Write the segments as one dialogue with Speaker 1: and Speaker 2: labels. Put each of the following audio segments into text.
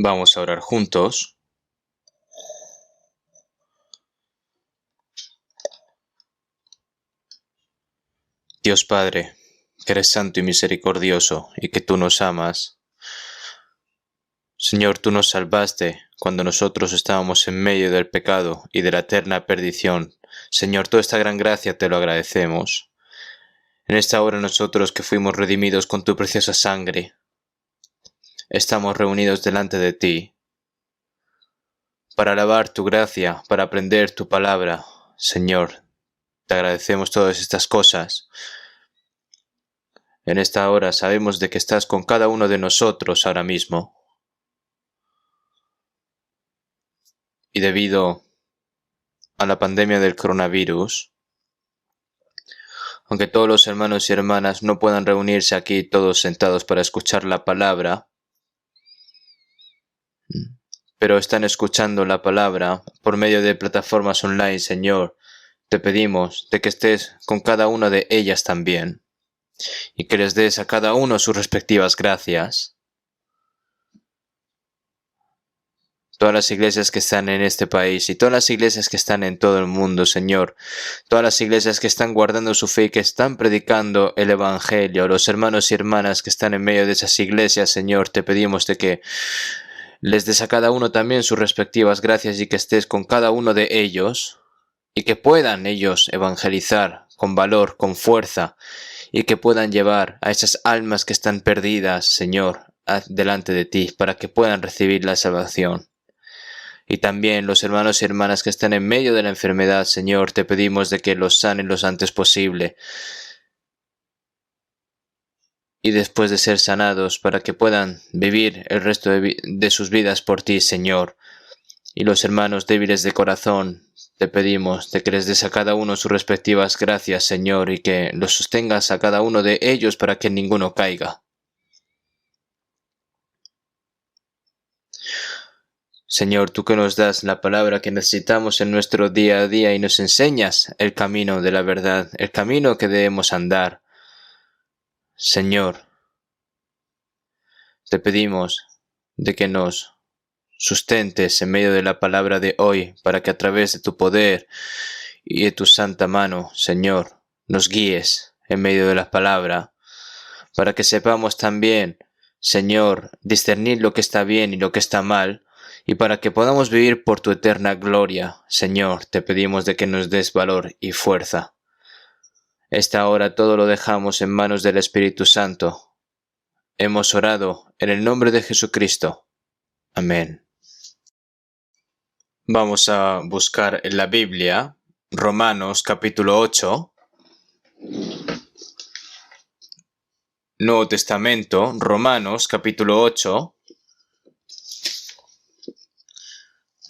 Speaker 1: Vamos a orar juntos. Dios Padre, que eres santo y misericordioso y que tú nos amas. Señor, tú nos salvaste cuando nosotros estábamos en medio del pecado y de la eterna perdición. Señor, toda esta gran gracia te lo agradecemos. En esta hora nosotros que fuimos redimidos con tu preciosa sangre, estamos reunidos delante de ti para alabar tu gracia, para aprender tu palabra. Señor, te agradecemos todas estas cosas. En esta hora sabemos de que estás con cada uno de nosotros ahora mismo. Y debido a la pandemia del coronavirus, aunque todos los hermanos y hermanas no puedan reunirse aquí todos sentados para escuchar la palabra, pero están escuchando la palabra por medio de plataformas online, Señor, te pedimos de que estés con cada una de ellas también y que les des a cada uno sus respectivas gracias. Todas las iglesias que están en este país y todas las iglesias que están en todo el mundo, Señor. Todas las iglesias que están guardando su fe y que están predicando el Evangelio. Los hermanos y hermanas que están en medio de esas iglesias, Señor, te pedimos de que les des a cada uno también sus respectivas gracias y que estés con cada uno de ellos y que puedan ellos evangelizar con valor, con fuerza y que puedan llevar a esas almas que están perdidas, Señor, delante de ti para que puedan recibir la salvación. Y también los hermanos y hermanas que están en medio de la enfermedad, Señor, te pedimos de que los sanen lo antes posible. Y después de ser sanados, para que puedan vivir el resto de sus vidas por ti, Señor. Y los hermanos débiles de corazón, te pedimos de que les des a cada uno sus respectivas gracias, Señor, y que los sostengas a cada uno de ellos para que ninguno caiga. Señor, tú que nos das la palabra que necesitamos en nuestro día a día y nos enseñas el camino de la verdad, el camino que debemos andar. Señor, te pedimos de que nos sustentes en medio de la palabra de hoy para que a través de tu poder y de tu santa mano, Señor, nos guíes en medio de la palabra para que sepamos también, Señor, discernir lo que está bien y lo que está mal. Y para que podamos vivir por tu eterna gloria, Señor, te pedimos de que nos des valor y fuerza. Esta hora todo lo dejamos en manos del Espíritu Santo. Hemos orado en el nombre de Jesucristo. Amén. Vamos a buscar en la Biblia, Romanos capítulo 8. Nuevo Testamento, Romanos capítulo 8.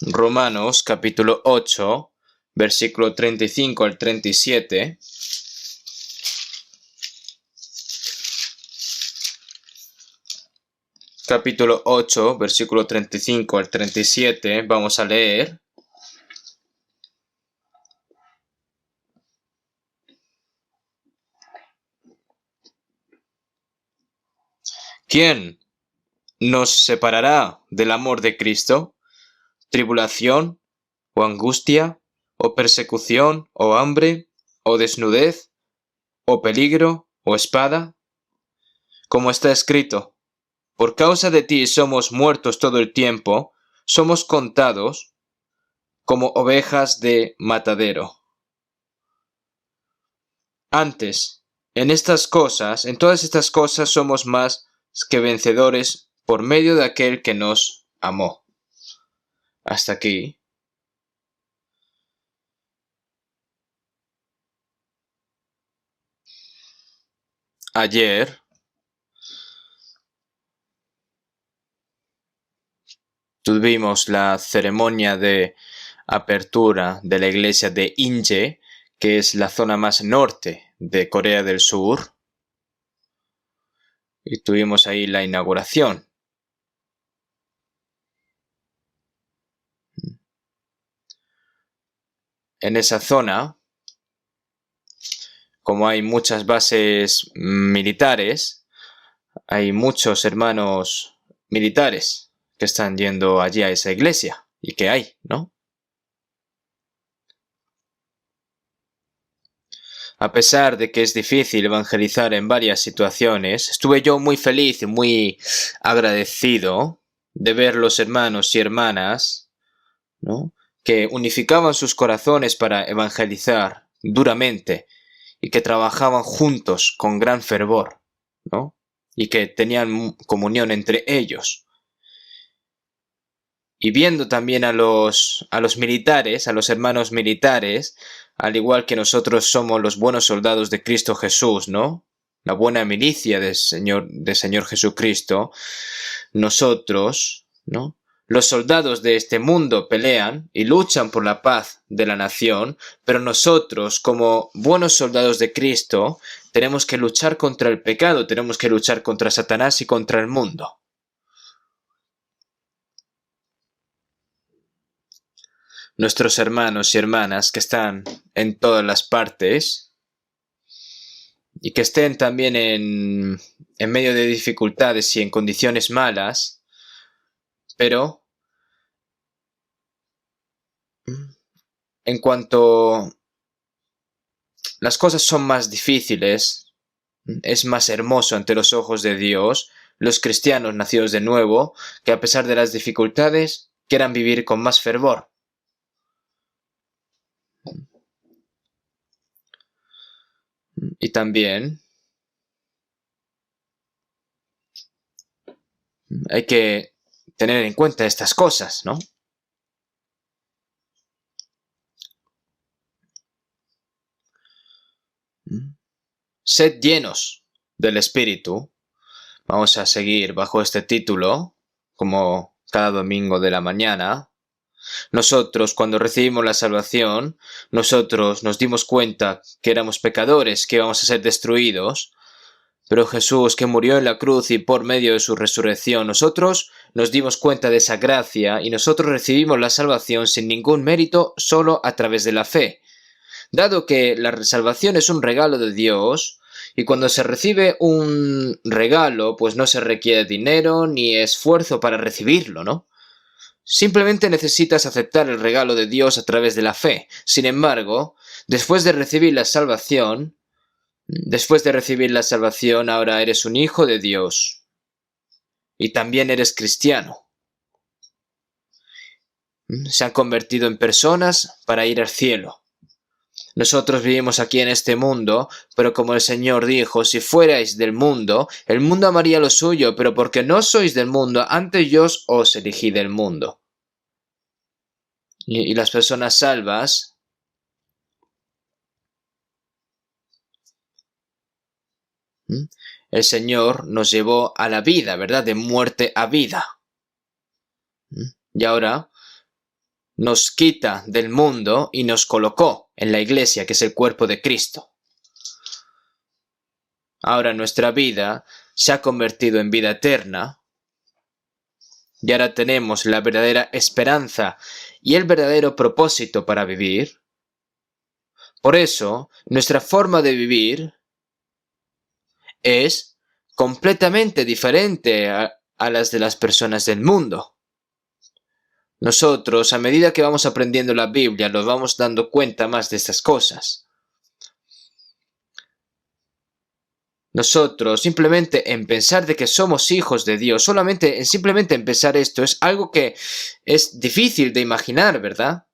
Speaker 1: Romanos capítulo 8, versículo 35 al 37. Capítulo 8, versículo 35 al 37. Vamos a leer. ¿Quién nos separará del amor de Cristo? ¿Tribulación, o angustia, o persecución, o hambre, o desnudez, o peligro, o espada? Como está escrito, por causa de ti somos muertos todo el tiempo, somos contados como ovejas de matadero. Antes, en todas estas cosas somos más que vencedores por medio de aquel que nos amó. Hasta aquí. Ayer tuvimos la ceremonia de apertura de la iglesia de Inje, que es la zona más norte de Corea del Sur. Y tuvimos ahí la inauguración. En esa zona, como hay muchas bases militares, hay muchos hermanos militares que están yendo allí a esa iglesia. ¿Y qué hay, no? A pesar de que es difícil evangelizar en varias situaciones, estuve yo muy feliz y muy agradecido de ver los hermanos y hermanas, ¿no?, que unificaban sus corazones para evangelizar duramente y que trabajaban juntos con gran fervor, ¿no?, y que tenían comunión entre ellos. Y viendo también a los militares, a los hermanos militares, al igual que nosotros somos los buenos soldados de Cristo Jesús, ¿no?, la buena milicia del Señor Jesucristo, nosotros, ¿no?, los soldados de este mundo pelean y luchan por la paz de la nación, pero nosotros, como buenos soldados de Cristo, tenemos que luchar contra el pecado, tenemos que luchar contra Satanás y contra el mundo. Nuestros hermanos y hermanas que están en todas las partes y que estén también en medio de dificultades y en condiciones malas, pero en cuanto las cosas son más difíciles, es más hermoso ante los ojos de Dios los cristianos nacidos de nuevo que a pesar de las dificultades quieran vivir con más fervor. Y también hay que tener en cuenta estas cosas, ¿no? Sed llenos del Espíritu. Vamos a seguir bajo este título, como cada domingo de la mañana. Nosotros, cuando recibimos la salvación, nosotros nos dimos cuenta que éramos pecadores, que íbamos a ser destruidos, pero Jesús, que murió en la cruz y por medio de su resurrección, nosotros nos dimos cuenta de esa gracia y nosotros recibimos la salvación sin ningún mérito, solo a través de la fe. Dado que la salvación es un regalo de Dios, y cuando se recibe un regalo, pues no se requiere dinero ni esfuerzo para recibirlo, ¿no? Simplemente necesitas aceptar el regalo de Dios a través de la fe. Sin embargo, después de recibir la salvación, ahora eres un hijo de Dios. Y también eres cristiano. Se han convertido en personas para ir al cielo. Nosotros vivimos aquí en este mundo, pero como el Señor dijo, si fuerais del mundo, el mundo amaría lo suyo, pero porque no sois del mundo, antes yo os elegí del mundo. Y las personas salvas el Señor nos llevó a la vida, ¿verdad? De muerte a vida. Y ahora nos quita del mundo y nos colocó en la iglesia, que es el cuerpo de Cristo. Ahora nuestra vida se ha convertido en vida eterna y ahora tenemos la verdadera esperanza y el verdadero propósito para vivir. Por eso, nuestra forma de vivir es completamente diferente a las de las personas del mundo. Nosotros, a medida que vamos aprendiendo la Biblia, nos vamos dando cuenta más de estas cosas. Nosotros, simplemente en pensar de que somos hijos de Dios, simplemente en pensar esto, es algo que es difícil de imaginar, ¿verdad?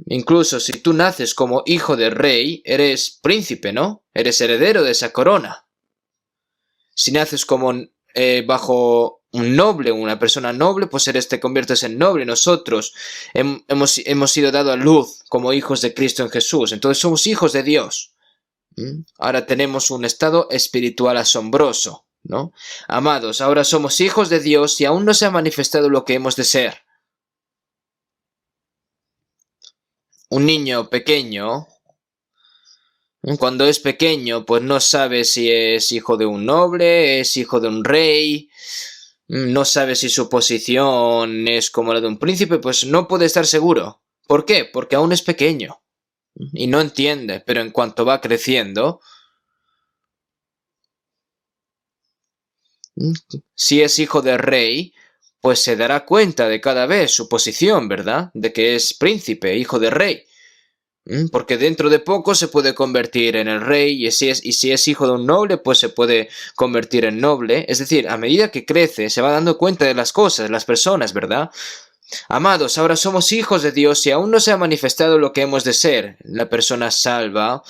Speaker 1: Incluso si tú naces como hijo de rey, eres príncipe, ¿no? Eres heredero de esa corona. Si naces como bajo un noble, una persona noble, pues te conviertes en noble. Nosotros hemos sido dados a luz como hijos de Cristo en Jesús. Entonces somos hijos de Dios. Ahora tenemos un estado espiritual asombroso, ¿no? Amados, ahora somos hijos de Dios y aún no se ha manifestado lo que hemos de ser. Un niño pequeño, cuando es pequeño, pues no sabe si es hijo de un noble, es hijo de un rey, no sabe si su posición es como la de un príncipe, pues no puede estar seguro. ¿Por qué? Porque aún es pequeño y no entiende, pero en cuanto va creciendo, Si es hijo del rey, pues se dará cuenta de cada vez su posición, ¿verdad? De que es príncipe, hijo de rey. Porque dentro de poco se puede convertir en el rey y si es hijo de un noble, pues se puede convertir en noble. Es decir, a medida que crece, se va dando cuenta de las cosas, las personas, ¿verdad? Amados, ahora somos hijos de Dios y aún no se ha manifestado lo que hemos de ser. La persona salva,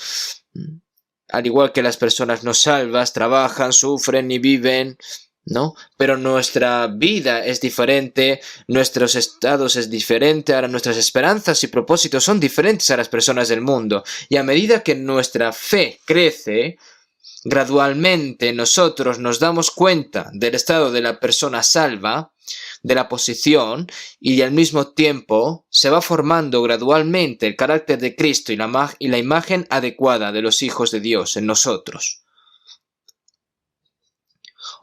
Speaker 1: al igual que las personas no salvas, trabajan, sufren y viven, ¿no? Pero nuestra vida es diferente, nuestros estados es diferente, ahora nuestras esperanzas y propósitos son diferentes a las personas del mundo. Y a medida que nuestra fe crece, gradualmente nosotros nos damos cuenta del estado de la persona salva, de la posición, y al mismo tiempo se va formando gradualmente el carácter de Cristo y la imagen adecuada de los hijos de Dios en nosotros.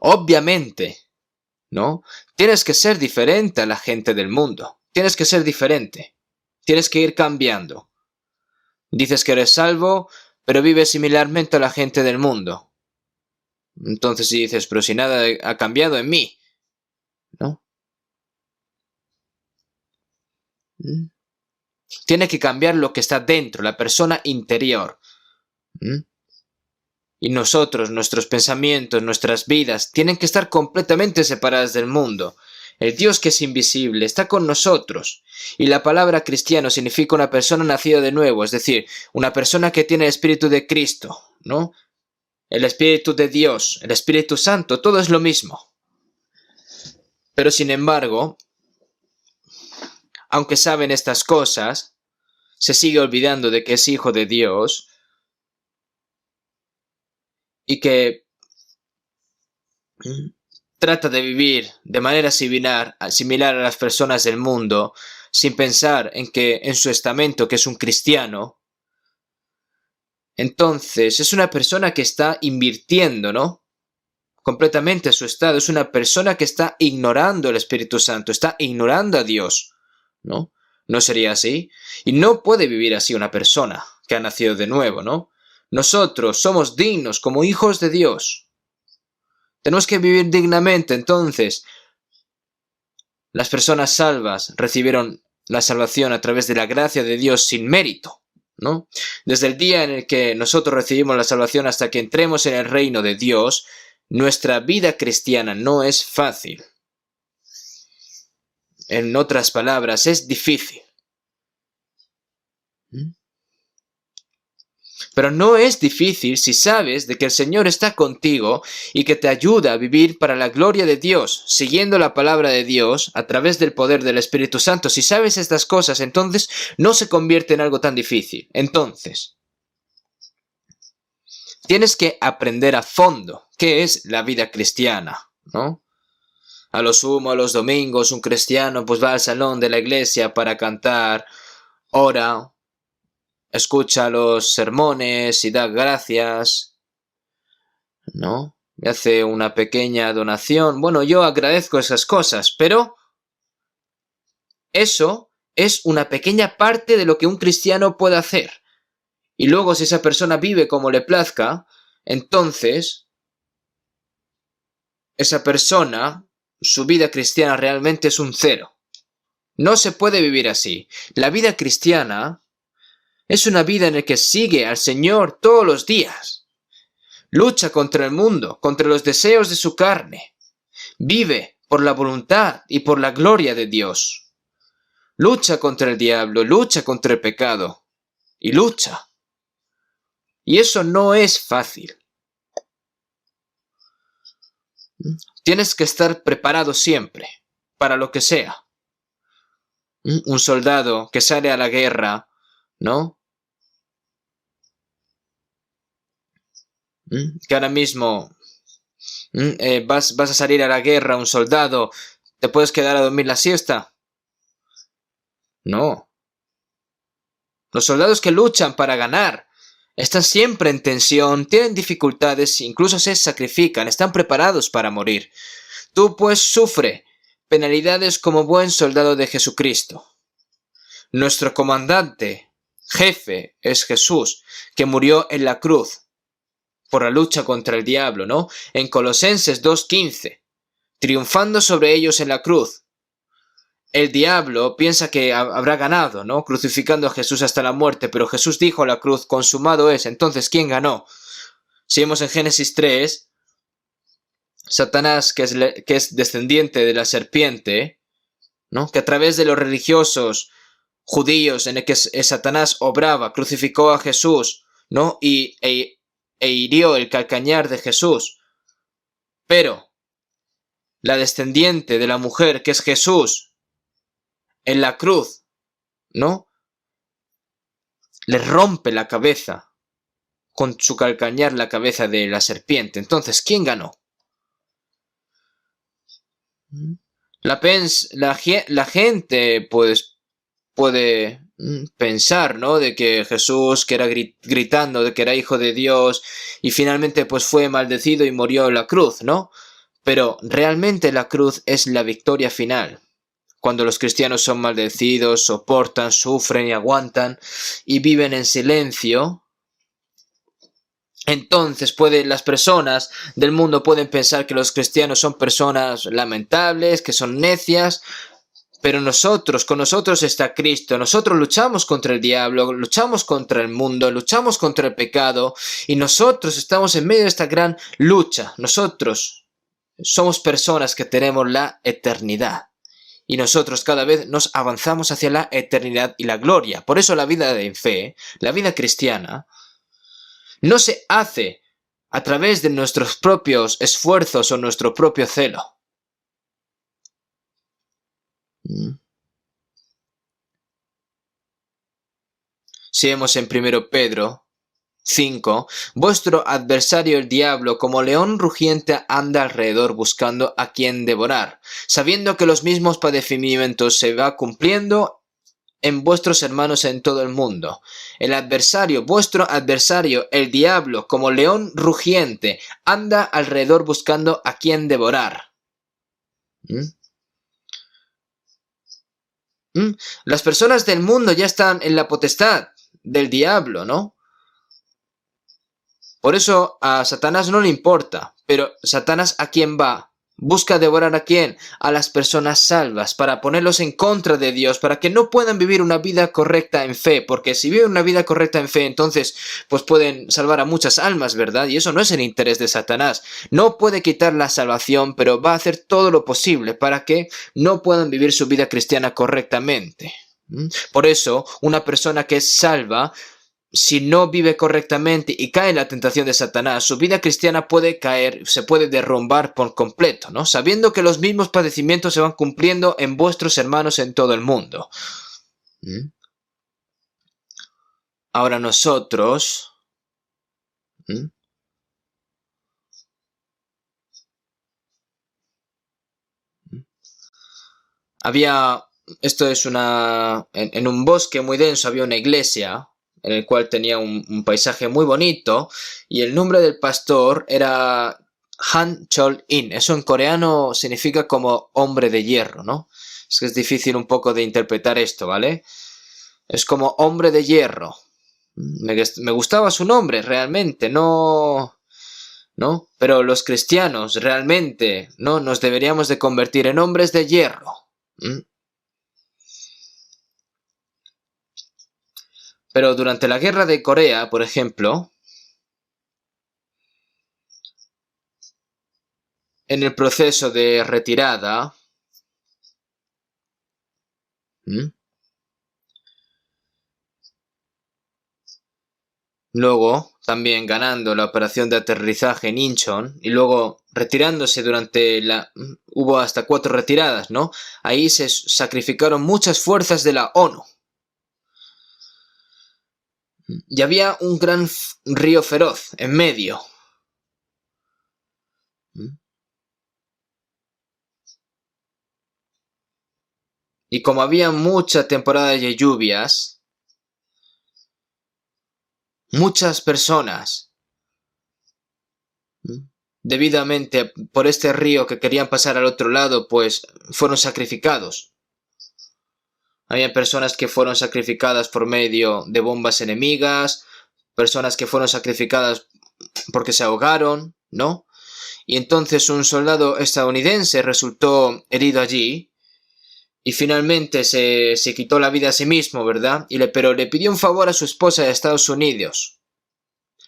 Speaker 1: Obviamente, ¿no? Tienes que ser diferente a la gente del mundo. Tienes que ser diferente. Tienes que ir cambiando. Dices que eres salvo, pero vives similarmente a la gente del mundo. Entonces si dices, pero si nada ha cambiado en mí, ¿no? Tiene que cambiar lo que está dentro, la persona interior. Y nosotros, nuestros pensamientos, nuestras vidas, tienen que estar completamente separadas del mundo. El Dios que es invisible está con nosotros. Y la palabra cristiano significa una persona nacida de nuevo, es decir, una persona que tiene el Espíritu de Cristo, ¿no? El Espíritu de Dios, el Espíritu Santo, todo es lo mismo. Pero sin embargo, aunque saben estas cosas, se sigue olvidando de que es hijo de Dios y que trata de vivir de manera similar a las personas del mundo, sin pensar en su estamento que es un cristiano. Entonces es una persona que está invirtiendo, ¿no? Completamente su estado. Es una persona que está ignorando el Espíritu Santo, está ignorando a Dios, ¿no? ¿No sería así? Y no puede vivir así una persona que ha nacido de nuevo, ¿no? Nosotros somos dignos como hijos de Dios. Tenemos que vivir dignamente. Entonces, las personas salvas recibieron la salvación a través de la gracia de Dios sin mérito, ¿no? Desde el día en el que nosotros recibimos la salvación hasta que entremos en el reino de Dios, nuestra vida cristiana no es fácil. En otras palabras, es difícil. Pero no es difícil si sabes de que el Señor está contigo y que te ayuda a vivir para la gloria de Dios, siguiendo la palabra de Dios a través del poder del Espíritu Santo. Si sabes estas cosas, entonces no se convierte en algo tan difícil. Entonces, tienes que aprender a fondo qué es la vida cristiana, ¿no? A lo sumo, a los domingos, un cristiano pues va al salón de la iglesia para cantar, ora, escucha los sermones y da gracias, ¿no? Y hace una pequeña donación. Bueno, yo agradezco esas cosas, pero eso es una pequeña parte de lo que un cristiano puede hacer. Y luego, si esa persona vive como le plazca, entonces esa persona, su vida cristiana realmente es un cero. No se puede vivir así. La vida cristiana es una vida en la que sigue al Señor todos los días. Lucha contra el mundo, contra los deseos de su carne. Vive por la voluntad y por la gloria de Dios. Lucha contra el diablo, lucha contra el pecado. Y lucha. Y eso no es fácil. Tienes que estar preparado siempre, para lo que sea. Un soldado que sale a la guerra, ¿no? Que ahora mismo vas a salir a la guerra, un soldado, ¿te puedes quedar a dormir la siesta? No. Los soldados que luchan para ganar están siempre en tensión, tienen dificultades, incluso se sacrifican, están preparados para morir. Tú pues sufre penalidades como buen soldado de Jesucristo. Nuestro comandante, jefe, es Jesús, que murió en la cruz, por la lucha contra el diablo, ¿no? En Colosenses 2:15, triunfando sobre ellos en la cruz. El diablo piensa que habrá ganado, ¿no? Crucificando a Jesús hasta la muerte, pero Jesús dijo a la cruz, consumado es. Entonces, ¿quién ganó? Si vemos en Génesis 3, Satanás, que es descendiente de la serpiente, ¿no? Que a través de los religiosos judíos en el que Satanás obraba, crucificó a Jesús, ¿no? E hirió el calcañar de Jesús. Pero la descendiente de la mujer, que es Jesús, en la cruz, ¿no? Le rompe la cabeza con su calcañar, la cabeza de la serpiente. Entonces, ¿quién ganó? La gente pues puede pensar, ¿no? De que Jesús, que era gritando de que era hijo de Dios, y finalmente pues fue maldecido y murió en la cruz, ¿no? Pero realmente la cruz es la victoria final. Cuando los cristianos son maldecidos, soportan, sufren y aguantan y viven en silencio, entonces las personas del mundo pueden pensar que los cristianos son personas lamentables, que son necias, pero con nosotros está Cristo. Nosotros luchamos contra el diablo, luchamos contra el mundo, luchamos contra el pecado, y nosotros estamos en medio de esta gran lucha. Nosotros somos personas que tenemos la eternidad, y nosotros cada vez nos avanzamos hacia la eternidad y la gloria. Por eso la vida de fe, la vida cristiana, no se hace a través de nuestros propios esfuerzos o nuestro propio celo. Si vemos en 1 Pedro 5, vuestro adversario el diablo como león rugiente anda alrededor buscando a quien devorar, sabiendo que los mismos padecimientos se va cumpliendo en vuestros hermanos en todo el mundo. El adversario, vuestro adversario, el diablo, como león rugiente, anda alrededor buscando a quien devorar. Las personas del mundo ya están en la potestad del diablo, ¿no? Por eso a Satanás no le importa, pero Satanás ¿a quién va? Busca devorar ¿a quién? A las personas salvas, para ponerlos en contra de Dios, para que no puedan vivir una vida correcta en fe, porque si viven una vida correcta en fe, entonces pues pueden salvar a muchas almas, ¿verdad? Y eso no es el interés de Satanás. No puede quitar la salvación, pero va a hacer todo lo posible para que no puedan vivir su vida cristiana correctamente. Por eso, una persona que es salva, si no vive correctamente y cae en la tentación de Satanás, su vida cristiana puede caer, se puede derrumbar por completo, ¿no? Sabiendo que los mismos padecimientos se van cumpliendo en vuestros hermanos en todo el mundo. Ahora nosotros... Esto es en un bosque muy denso había una iglesia, en el cual tenía un paisaje muy bonito, y el nombre del pastor era Han Chol-in. Eso en coreano significa como hombre de hierro, ¿no? Es que es difícil un poco de interpretar esto, ¿vale? Es como hombre de hierro. Me gustaba su nombre, realmente, ¿no? Pero los cristianos, realmente, ¿no? Nos deberíamos de convertir en hombres de hierro. Pero durante la guerra de Corea, por ejemplo, en el proceso de retirada, luego también ganando la operación de aterrizaje en Incheon, y luego retirándose hubo hasta 4 retiradas, ¿no? Ahí se sacrificaron muchas fuerzas de la ONU. Y había un gran río feroz en medio. Y como había mucha temporada de lluvias, muchas personas, debidamente por este río que querían pasar al otro lado, pues fueron sacrificados. Había personas que fueron sacrificadas por medio de bombas enemigas, personas que fueron sacrificadas porque se ahogaron, ¿no? Y entonces un soldado estadounidense resultó herido allí y finalmente se quitó la vida a sí mismo, ¿verdad? Pero le pidió un favor a su esposa de Estados Unidos.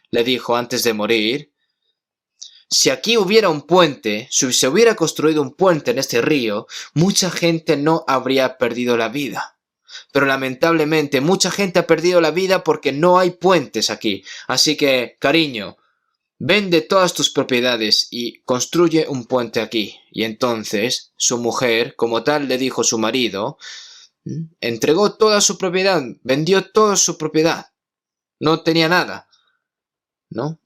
Speaker 1: Le dijo antes de morir: si aquí hubiera un puente, si se hubiera construido un puente en este río, mucha gente no habría perdido la vida. Pero lamentablemente mucha gente ha perdido la vida porque no hay puentes aquí. Así que, cariño, vende todas tus propiedades y construye un puente aquí. Y entonces su mujer, como tal le dijo su marido, entregó toda su propiedad, vendió toda su propiedad. No tenía nada, ¿no?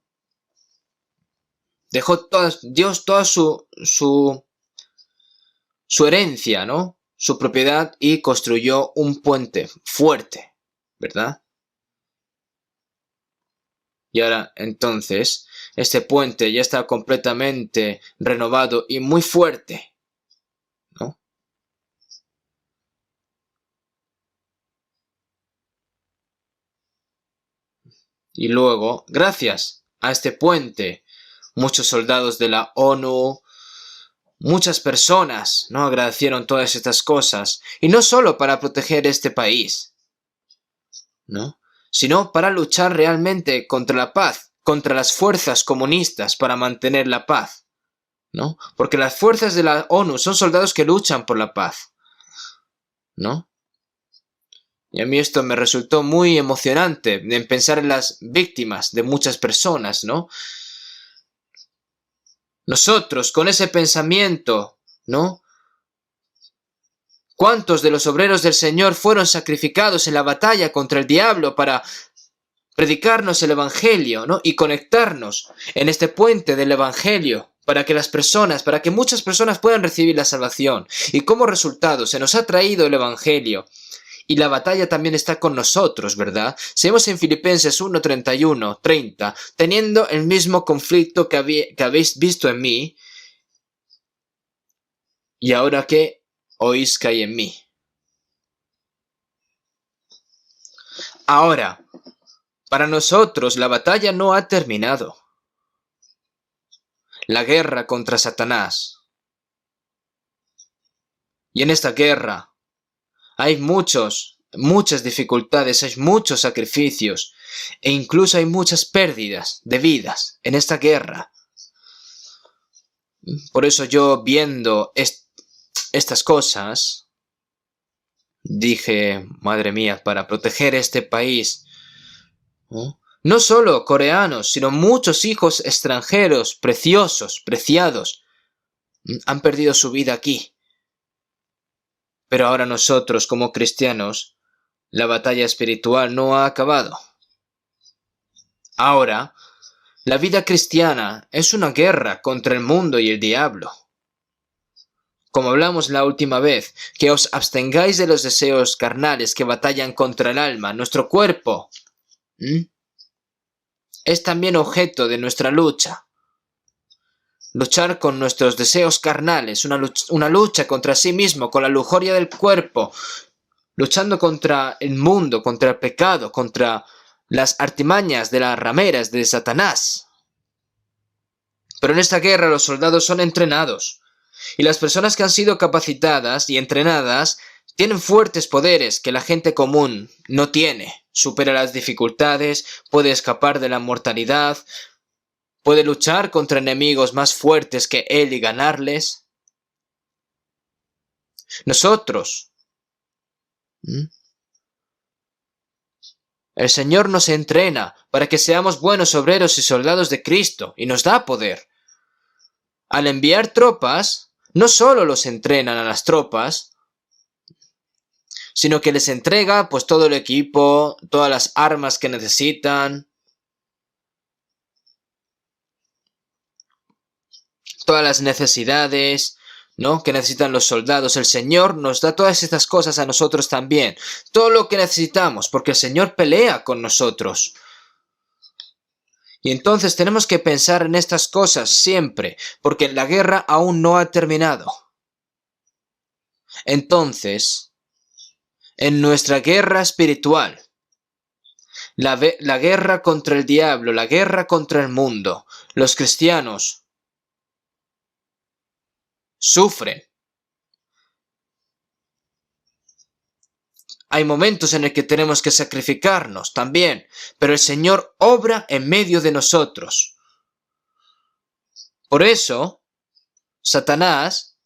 Speaker 1: Dejó Dios toda su herencia, ¿no? Su propiedad, y construyó un puente fuerte, ¿verdad? Y ahora, entonces, este puente ya está completamente renovado y muy fuerte, ¿no? Y luego, gracias a este puente, muchos soldados de la ONU, muchas personas, ¿no?, agradecieron todas estas cosas. Y no solo para proteger este país, ¿no?, sino para luchar realmente contra la paz, contra las fuerzas comunistas, para mantener la paz, ¿no? Porque las fuerzas de la ONU son soldados que luchan por la paz, ¿no? Y a mí esto me resultó muy emocionante, en pensar en las víctimas de muchas personas, ¿no? Nosotros, con ese pensamiento, ¿no? ¿Cuántos de los obreros del Señor fueron sacrificados en la batalla contra el diablo para predicarnos el Evangelio, ¿no?, y conectarnos en este puente del Evangelio para que muchas personas puedan recibir la salvación? Y como resultado se nos ha traído el Evangelio. Y la batalla también está con nosotros, ¿verdad? Si vemos en Filipenses 1:31, 30, teniendo el mismo conflicto que habéis visto en mí, y ahora que oís que hay en mí. Ahora, para nosotros la batalla no ha terminado. La guerra contra Satanás. Y en esta guerra hay muchas dificultades, hay muchos sacrificios e incluso hay muchas pérdidas de vidas en esta guerra. Por eso yo, viendo estas cosas, dije, madre mía, para proteger este país, no solo coreanos, sino muchos hijos extranjeros, preciosos, preciados, han perdido su vida aquí. Pero ahora nosotros, como cristianos, la batalla espiritual no ha acabado. Ahora, la vida cristiana es una guerra contra el mundo y el diablo. Como hablamos la última vez, que os abstengáis de los deseos carnales que batallan contra el alma. Nuestro cuerpo es también objeto de nuestra lucha. Luchar con nuestros deseos carnales, una lucha contra sí mismo, con la lujuria del cuerpo, luchando contra el mundo, contra el pecado, contra las artimañas de las rameras de Satanás. Pero en esta guerra los soldados son entrenados, y las personas que han sido capacitadas y entrenadas tienen fuertes poderes que la gente común no tiene. Supera las dificultades, puede escapar de la mortalidad, puede luchar contra enemigos más fuertes que él y ganarles. Nosotros, el Señor nos entrena para que seamos buenos obreros y soldados de Cristo, y nos da poder. Al enviar tropas, no solo los entrenan a las tropas, sino que les entrega pues todo el equipo, todas las armas que necesitan, todas las necesidades, ¿no?, que necesitan los soldados. El Señor nos da todas estas cosas a nosotros también, todo lo que necesitamos, porque el Señor pelea con nosotros. Y entonces tenemos que pensar en estas cosas siempre, porque la guerra aún no ha terminado. Entonces, en nuestra guerra espiritual, La guerra contra el diablo, la guerra contra el mundo. Los cristianos sufren. Hay momentos en el que tenemos que sacrificarnos también, pero el Señor obra en medio de nosotros. Por eso, Satanás,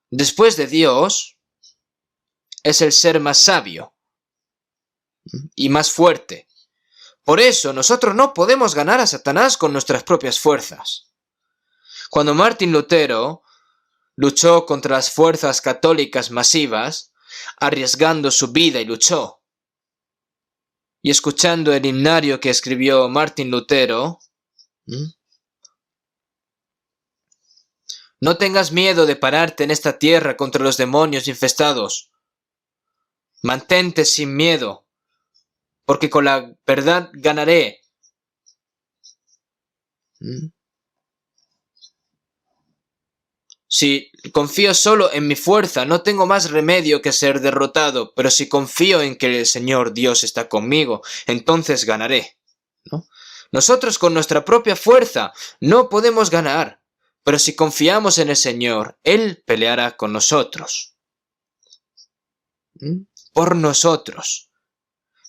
Speaker 1: después de Dios, es el ser más sabio y más fuerte. Por eso nosotros no podemos ganar a Satanás con nuestras propias fuerzas. Cuando Martín Lutero luchó contra las fuerzas católicas masivas, arriesgando su vida y luchó. Y escuchando el himnario que escribió Martín Lutero, no tengas miedo de pararte en esta tierra contra los demonios infestados. Mantente sin miedo, porque con la verdad ganaré. Si confío solo en mi fuerza, no tengo más remedio que ser derrotado, pero si confío en que el Señor Dios está conmigo, entonces ganaré, ¿no? Nosotros con nuestra propia fuerza no podemos ganar, pero si confiamos en el Señor, Él peleará con nosotros. Por nosotros.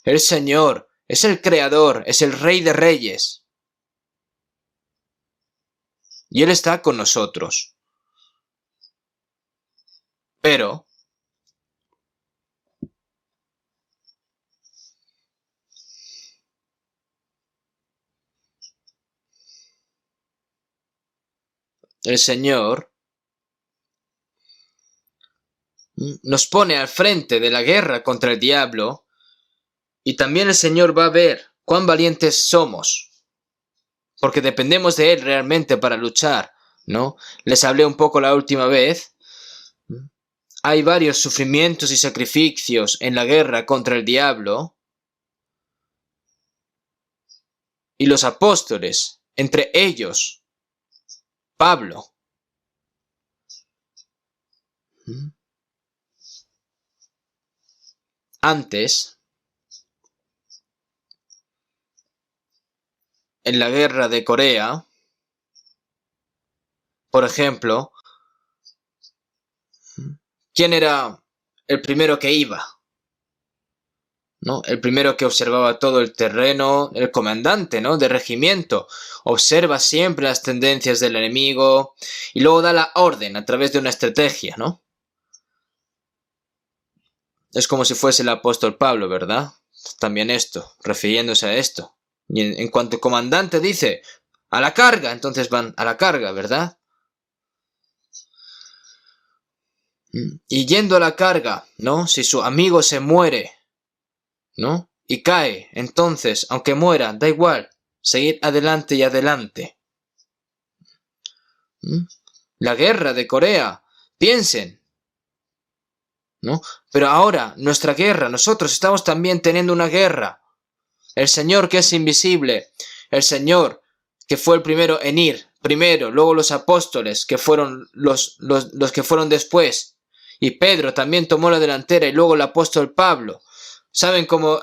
Speaker 1: El Señor es el Creador, es el Rey de Reyes. Y Él está con nosotros. Pero el Señor nos pone al frente de la guerra contra el diablo y también el Señor va a ver cuán valientes somos, porque dependemos de Él realmente para luchar, ¿no? Les hablé un poco la última vez. Hay varios sufrimientos y sacrificios en la guerra contra el diablo. Y los apóstoles, entre ellos, Pablo. Antes, en la guerra de Corea, por ejemplo, ¿quién era el primero que iba? ¿No? El primero que observaba todo el terreno, el comandante, ¿no? De regimiento, observa siempre las tendencias del enemigo y luego da la orden a través de una estrategia, ¿no? Es como si fuese el apóstol Pablo, ¿verdad? También esto, refiriéndose a esto. Y en cuanto el comandante dice, ¡a la carga!, entonces van a la carga, ¿verdad? Y yendo a la carga, ¿no? Si su amigo se muere, ¿no? Y cae, entonces, aunque muera, da igual, seguir adelante y adelante. La guerra de Corea, piensen, ¿no? Pero ahora, nuestra guerra, nosotros estamos también teniendo una guerra. El Señor que es invisible, el Señor que fue el primero en ir, primero, luego los apóstoles que fueron los que fueron después, y Pedro también tomó la delantera y luego el apóstol Pablo. ¿Saben cómo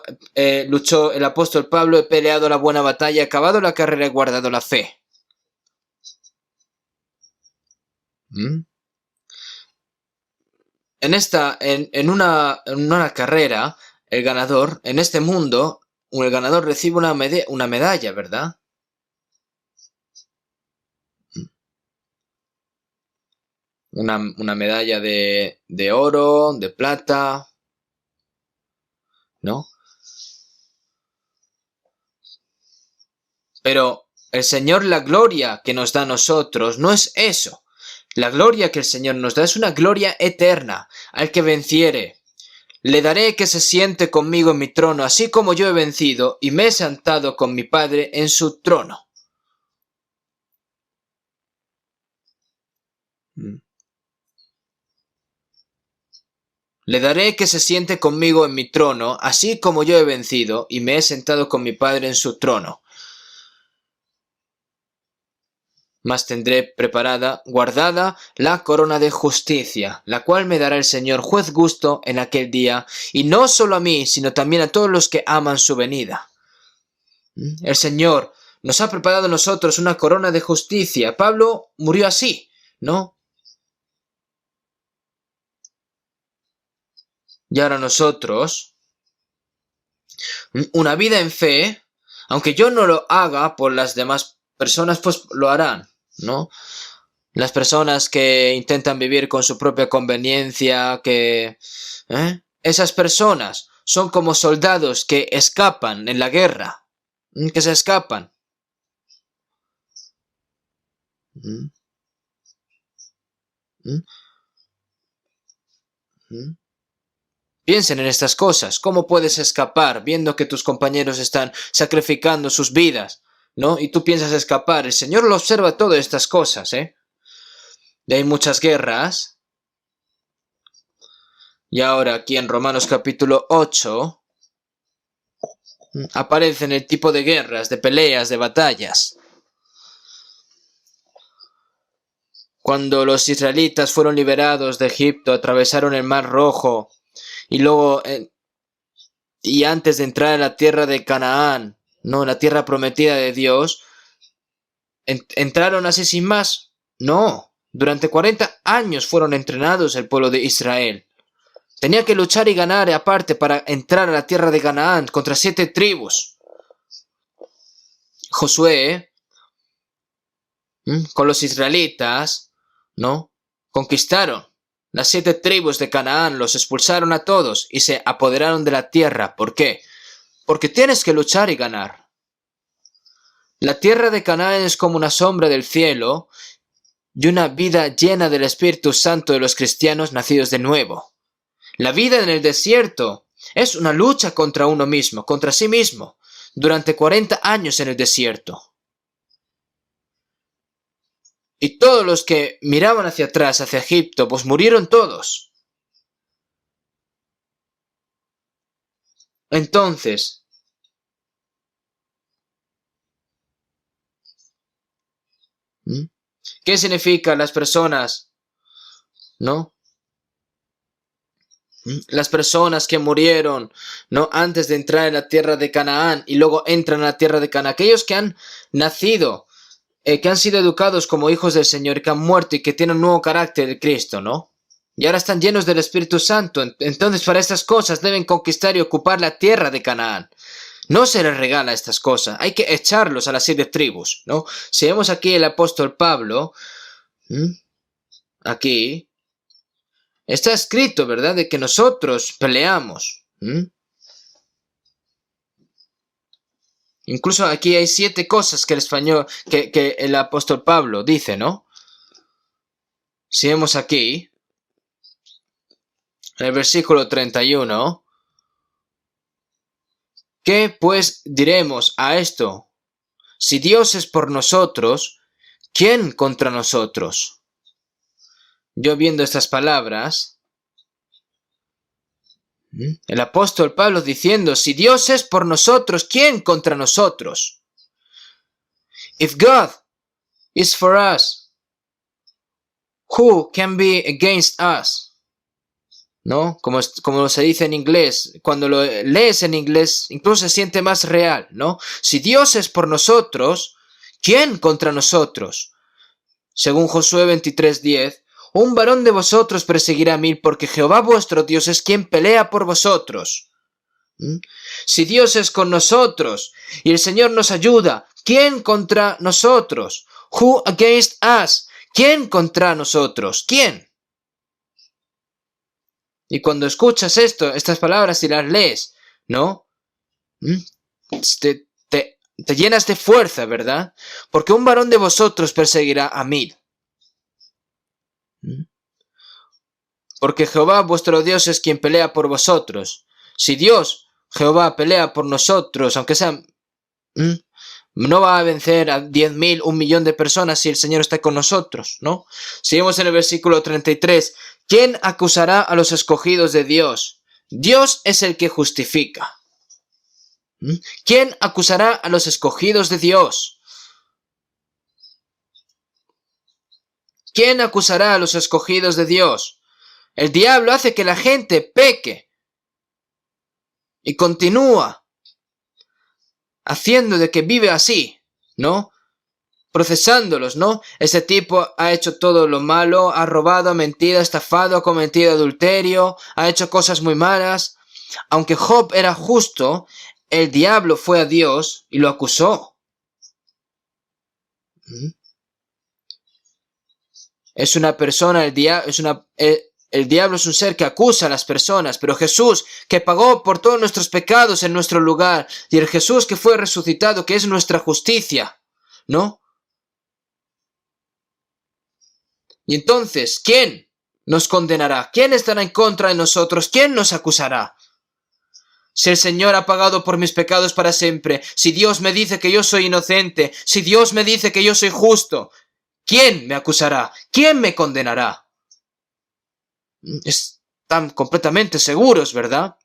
Speaker 1: luchó el apóstol Pablo? He peleado la buena batalla, he acabado la carrera, he guardado la fe. En una carrera, el ganador, en este mundo, el ganador recibe una medalla, ¿verdad? Una medalla de oro, de plata, ¿no? Pero el Señor, la gloria que nos da a nosotros no es eso. La gloria que el Señor nos da es una gloria eterna. Al que venciere, le daré que se siente conmigo en mi trono, así como yo he vencido y me he sentado con mi Padre en su trono. Le daré que se siente conmigo en mi trono, así como yo he vencido y me he sentado con mi Padre en su trono. Mas tendré preparada, guardada, la corona de justicia, la cual me dará el Señor juez justo en aquel día, y no solo a mí, sino también a todos los que aman su venida. El Señor nos ha preparado a nosotros una corona de justicia. Pablo murió así, ¿no? Y ahora nosotros, una vida en fe, aunque yo no lo haga por las demás personas, pues lo harán, ¿no? Las personas que intentan vivir con su propia conveniencia, esas personas son como soldados que escapan en la guerra, que se escapan. ¿Mm? ¿Mm? ¿Mm? Piensen en estas cosas. ¿Cómo puedes escapar viendo que tus compañeros están sacrificando sus vidas, ¿no? Y tú piensas escapar. El Señor lo observa todas estas cosas, ¿eh? Y hay muchas guerras. Y ahora aquí en Romanos capítulo 8 aparecen el tipo de guerras, de peleas, de batallas. Cuando los israelitas fueron liberados de Egipto, atravesaron el Mar Rojo y luego, y antes de entrar en la tierra de Canaán, no, la tierra prometida de Dios, ¿entraron así sin más? No, durante 40 años fueron entrenados el pueblo de Israel. Tenía que luchar y ganar aparte para entrar a la tierra de Canaán contra 7 tribus. Josué, con los israelitas, ¿no? Conquistaron las 7 tribus de Canaán, los expulsaron a todos y se apoderaron de la tierra. ¿Por qué? Porque tienes que luchar y ganar. La tierra de Canaán es como una sombra del cielo y una vida llena del Espíritu Santo de los cristianos nacidos de nuevo. La vida en el desierto es una lucha contra uno mismo, contra sí mismo, durante 40 años en el desierto. Y todos los que miraban hacia atrás, hacia Egipto, pues murieron todos. Entonces, ¿qué significan las personas? ¿No? Las personas que murieron, ¿no? Antes de entrar en la tierra de Canaán y luego entran a la tierra de Canaán. Aquellos que han nacido, que han sido educados como hijos del Señor, que han muerto y que tienen un nuevo carácter de Cristo, ¿no? Y ahora están llenos del Espíritu Santo. Entonces, para estas cosas deben conquistar y ocupar la tierra de Canaán. No se les regala estas cosas. Hay que echarlos a las 7 tribus, ¿no? Si vemos aquí el apóstol Pablo, aquí, está escrito, ¿verdad?, de que nosotros peleamos. Incluso aquí hay 7 cosas que el español, que el apóstol Pablo dice, ¿no? Si vemos aquí, en el versículo 31, ¿qué pues diremos a esto? Si Dios es por nosotros, ¿quién contra nosotros? Yo viendo estas palabras, el apóstol Pablo diciendo, si Dios es por nosotros, ¿quién contra nosotros? If God is for us, who can be against us? ¿No? Como se dice en inglés, cuando lo lees en inglés, incluso se siente más real, ¿no? Si Dios es por nosotros, ¿quién contra nosotros? Según Josué 23:10, un varón de vosotros perseguirá a 1000, porque Jehová vuestro Dios es quien pelea por vosotros. Si Dios es con nosotros y el Señor nos ayuda, ¿quién contra nosotros? Who against us? ¿Quién contra nosotros? ¿Quién? Y cuando escuchas estas palabras y las lees, ¿no? Te llenas de fuerza, ¿verdad? Porque un varón de vosotros perseguirá a 1000. Porque Jehová vuestro Dios es quien pelea por vosotros. Si Dios, Jehová, pelea por nosotros, aunque sea, no va a vencer a 10.000, 1.000.000 de personas si el Señor está con nosotros, ¿no? Seguimos en el versículo 33. ¿Quién acusará a los escogidos de Dios? Dios es el que justifica. ¿Quién acusará a los escogidos de Dios? ¿Quién acusará a los escogidos de Dios? El diablo hace que la gente peque y continúa haciendo de que vive así, ¿no? Procesándolos, ¿no? Ese tipo ha hecho todo lo malo, ha robado, ha mentido, ha estafado, ha cometido adulterio, ha hecho cosas muy malas. Aunque Job era justo, el diablo fue a Dios y lo acusó. Es una persona, el diablo es un ser que acusa a las personas, pero Jesús, que pagó por todos nuestros pecados en nuestro lugar, y el Jesús que fue resucitado, que es nuestra justicia, ¿no? Y entonces, ¿quién nos condenará? ¿Quién estará en contra de nosotros? ¿Quién nos acusará? Si el Señor ha pagado por mis pecados para siempre, si Dios me dice que yo soy inocente, si Dios me dice que yo soy justo, ¿quién me acusará? ¿Quién me condenará? Están completamente seguros, ¿verdad?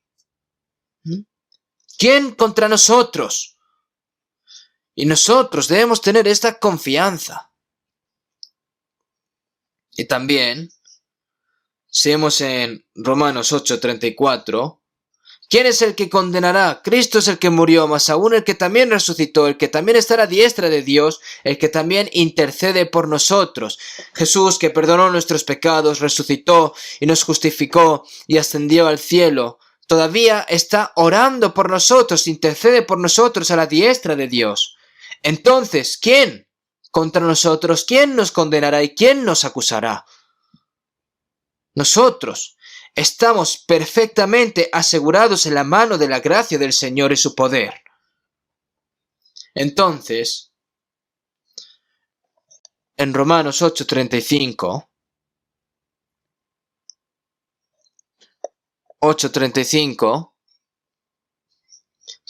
Speaker 1: ¿Quién contra nosotros? Y nosotros debemos tener esta confianza. Y también, si vemos en Romanos 8:34, ¿quién es el que condenará? Cristo es el que murió, mas aún el que también resucitó, el que también está a la diestra de Dios, el que también intercede por nosotros. Jesús, que perdonó nuestros pecados, resucitó y nos justificó y ascendió al cielo, todavía está orando por nosotros, intercede por nosotros a la diestra de Dios. Entonces, ¿quién contra nosotros? ¿Quién nos condenará y quién nos acusará? Nosotros estamos perfectamente asegurados en la mano de la gracia del Señor y su poder. Entonces, en Romanos 8:35,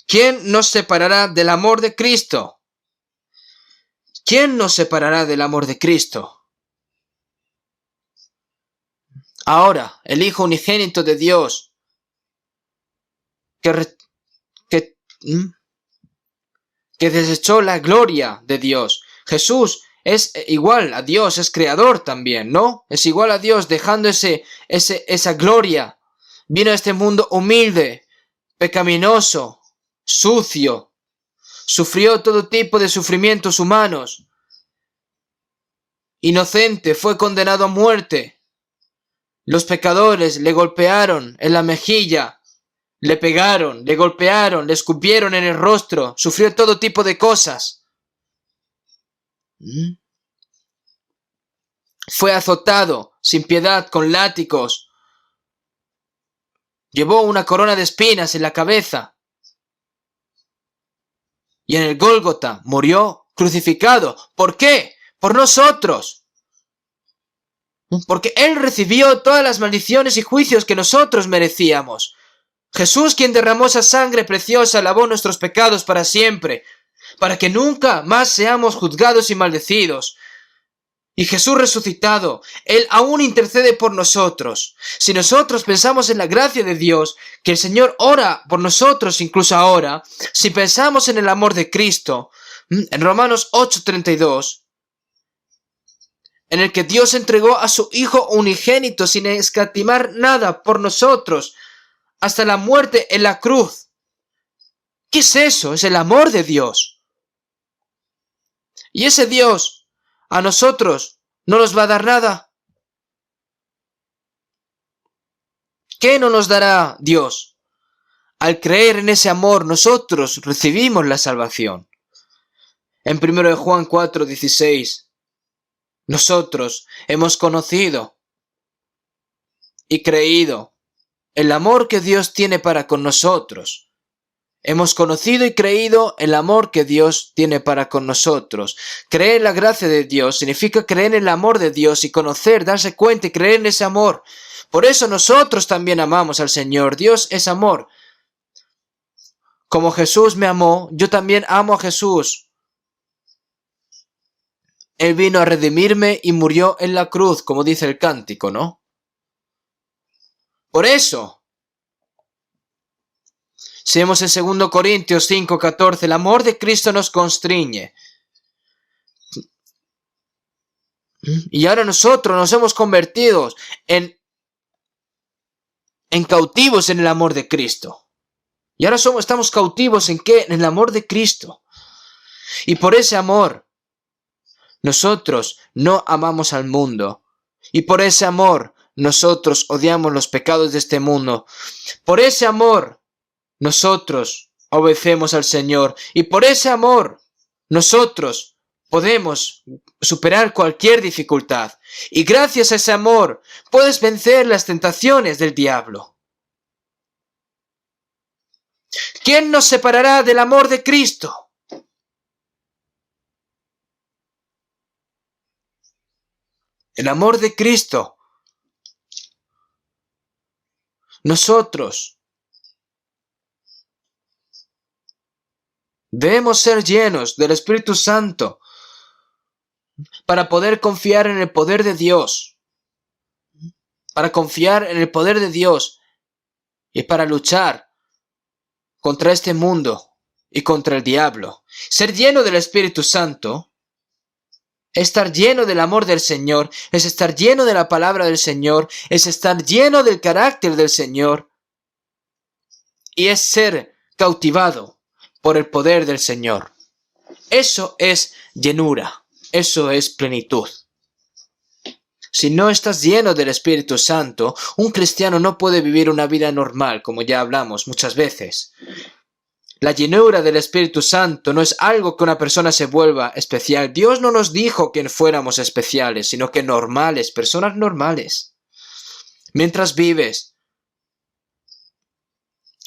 Speaker 1: ¿quién nos separará del amor de Cristo? ¿Quién nos separará del amor de Cristo? Ahora, el Hijo unigénito de Dios, que desechó la gloria de Dios. Jesús es igual a Dios, es creador también, ¿no? Es igual a Dios, dejando esa gloria. Vino a este mundo humilde, pecaminoso, sucio. Sufrió todo tipo de sufrimientos humanos. Inocente, fue condenado a muerte. Los pecadores le golpearon en la mejilla, le pegaron, le golpearon, le escupieron en el rostro, sufrió todo tipo de cosas. Fue azotado sin piedad con látigos. Llevó una corona de espinas en la cabeza. Y en el Gólgota murió crucificado. ¿Por qué? Por nosotros. Porque Él recibió todas las maldiciones y juicios que nosotros merecíamos. Jesús, quien derramó esa sangre preciosa, lavó nuestros pecados para siempre, para que nunca más seamos juzgados y maldecidos. Y Jesús resucitado, Él aún intercede por nosotros. Si nosotros pensamos en la gracia de Dios, que el Señor ora por nosotros incluso ahora, si pensamos en el amor de Cristo, en Romanos 8:32, en el que Dios entregó a su Hijo unigénito sin escatimar nada por nosotros, hasta la muerte en la cruz. ¿Qué es eso? Es el amor de Dios. Y ese Dios a nosotros no nos va a dar nada. ¿Qué no nos dará Dios? Al creer en ese amor, nosotros recibimos la salvación. En 1 Juan 4:16, nosotros hemos conocido y creído el amor que Dios tiene para con nosotros. Hemos conocido y creído el amor que Dios tiene para con nosotros. Creer en la gracia de Dios significa creer en el amor de Dios y conocer, darse cuenta y creer en ese amor. Por eso nosotros también amamos al Señor. Dios es amor. Como Jesús me amó, yo también amo a Jesús. Él vino a redimirme y murió en la cruz, como dice el cántico, ¿no? Por eso, si vemos en 2 Corintios 5:14, el amor de Cristo nos constriñe. Y ahora nosotros nos hemos convertido en cautivos en el amor de Cristo. Y ahora estamos cautivos ¿en qué? En el amor de Cristo. Y por ese amor, nosotros no amamos al mundo. Y por ese amor, nosotros odiamos los pecados de este mundo. Por ese amor, nosotros obedecemos al Señor. Y por ese amor, nosotros podemos superar cualquier dificultad. Y gracias a ese amor, puedes vencer las tentaciones del diablo. ¿Quién nos separará del amor de Cristo? El amor de Cristo. Nosotros debemos ser llenos del Espíritu Santo para poder confiar en el poder de Dios. Para confiar en el poder de Dios y para luchar contra este mundo y contra el diablo. Ser lleno del Espíritu Santo, estar lleno del amor del Señor, es estar lleno de la palabra del Señor, es estar lleno del carácter del Señor y es ser cautivado por el poder del Señor. Eso es llenura, eso es plenitud. Si no estás lleno del Espíritu Santo, un cristiano no puede vivir una vida normal, como ya hablamos muchas veces. La llenura del Espíritu Santo no es algo que una persona se vuelva especial. Dios no nos dijo que fuéramos especiales, sino que normales, personas normales. Mientras vives,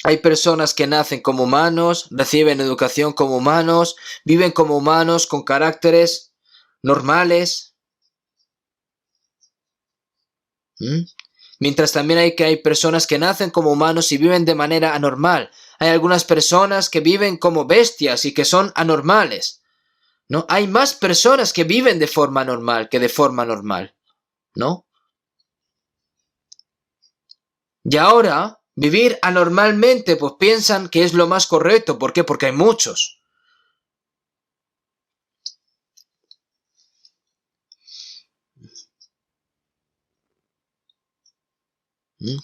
Speaker 1: hay personas que nacen como humanos, reciben educación como humanos, viven como humanos con caracteres normales. Mientras también hay personas que nacen como humanos y viven de manera anormal. Hay algunas personas que viven como bestias y que son anormales, ¿no? Hay más personas que viven de forma normal que de forma normal, ¿no? Y ahora, vivir anormalmente, pues piensan que es lo más correcto. ¿Por qué? Porque hay muchos.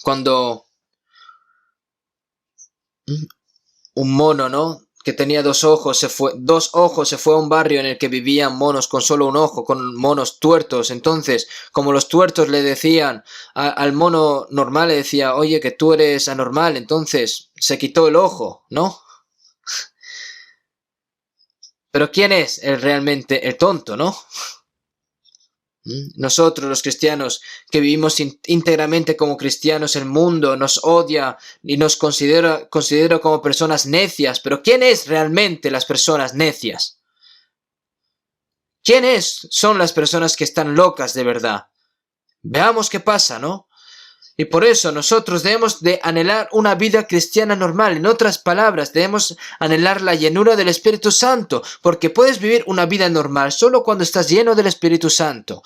Speaker 1: Cuando un mono, ¿no?, que tenía dos ojos se fue a un barrio en el que vivían monos con solo un ojo, con monos tuertos. Entonces, como los tuertos le decían al mono normal, le decía, oye, que tú eres anormal, entonces se quitó el ojo, ¿no? Pero ¿quién es realmente el tonto, no? Nosotros los cristianos que vivimos íntegramente como cristianos, el mundo nos odia y nos considera como personas necias. Pero ¿quién es realmente las personas necias? ¿Quiénes son las personas que están locas de verdad? Veamos qué pasa, ¿no? Y por eso nosotros debemos de anhelar una vida cristiana normal. En otras palabras, debemos anhelar la llenura del Espíritu Santo, porque puedes vivir una vida normal solo cuando estás lleno del Espíritu Santo.